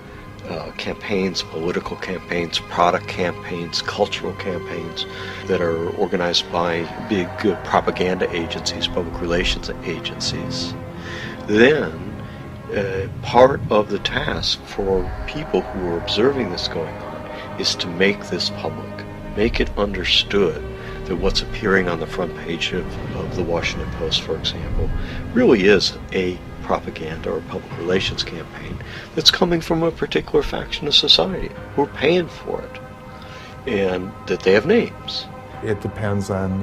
campaigns, political campaigns, product campaigns, cultural campaigns that are organized by big propaganda agencies, public relations agencies, then part of the task for people who are observing this going on is to make this public, make it understood that what's appearing on the front page of the Washington Post, for example, really is a propaganda or public relations campaign that's coming from a particular faction of society who are paying for it, and that they have names. It depends on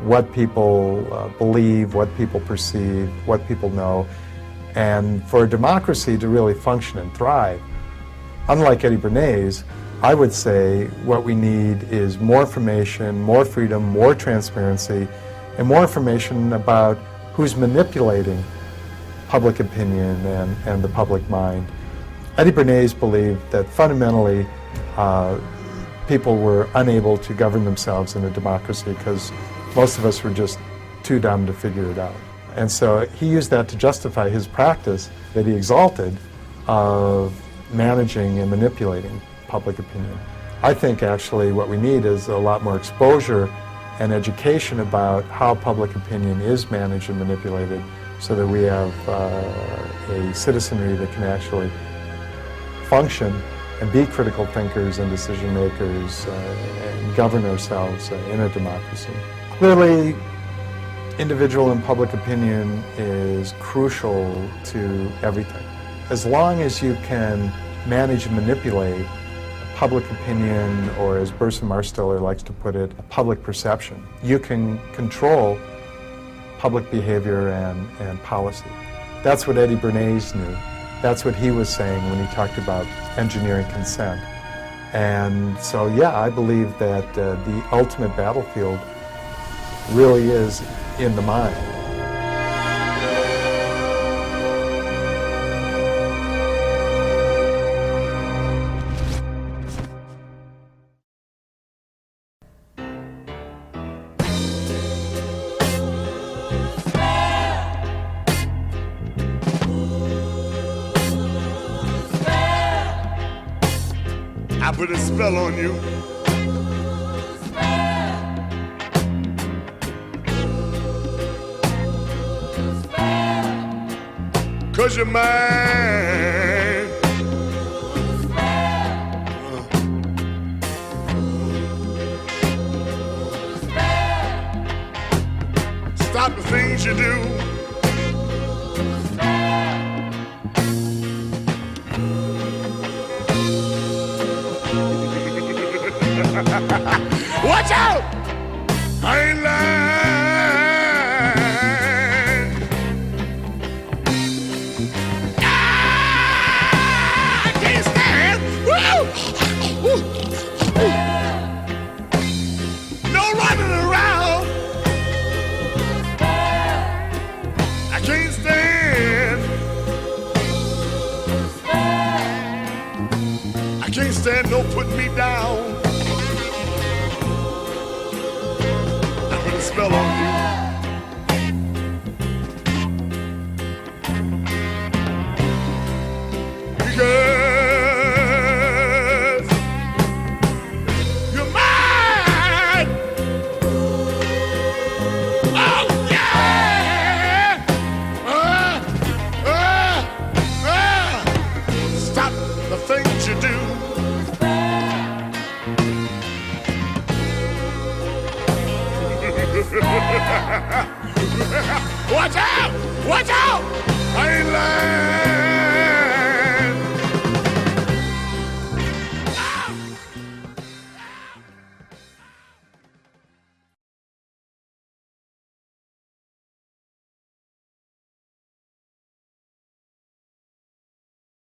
what people believe, what people perceive, what people know. And for a democracy to really function and thrive, unlike Eddie Bernays, I would say what we need is more information, more freedom, more transparency, and more information about who's manipulating public opinion and the public mind. Eddie Bernays believed that fundamentally people were unable to govern themselves in a democracy because most of us were just too dumb to figure it out. And so he used that to justify his practice that he exalted of managing and manipulating public opinion. I think actually what we need is a lot more exposure and education about how public opinion is managed and manipulated, so that we have a citizenry that can actually function and be critical thinkers and decision makers and govern ourselves in a democracy. Clearly, individual and public opinion is crucial to everything. As long as you can manage and manipulate public opinion, or as Burson Marsteller likes to put it, a public perception, you can control public behavior and policy. That's what Eddie Bernays knew. That's what he was saying when he talked about engineering consent. And so, yeah, I believe that the ultimate battlefield really is in the mind. I put a spell on you. Cause you're mine. Stop the things you do. Watch out! I ain't lying. I can't stand. Woo! No running around. I can't stand. I can't stand no putting me down. Spell on you. Because you're mine. Oh yeah. Stop the things you do. Watch out! Watch out!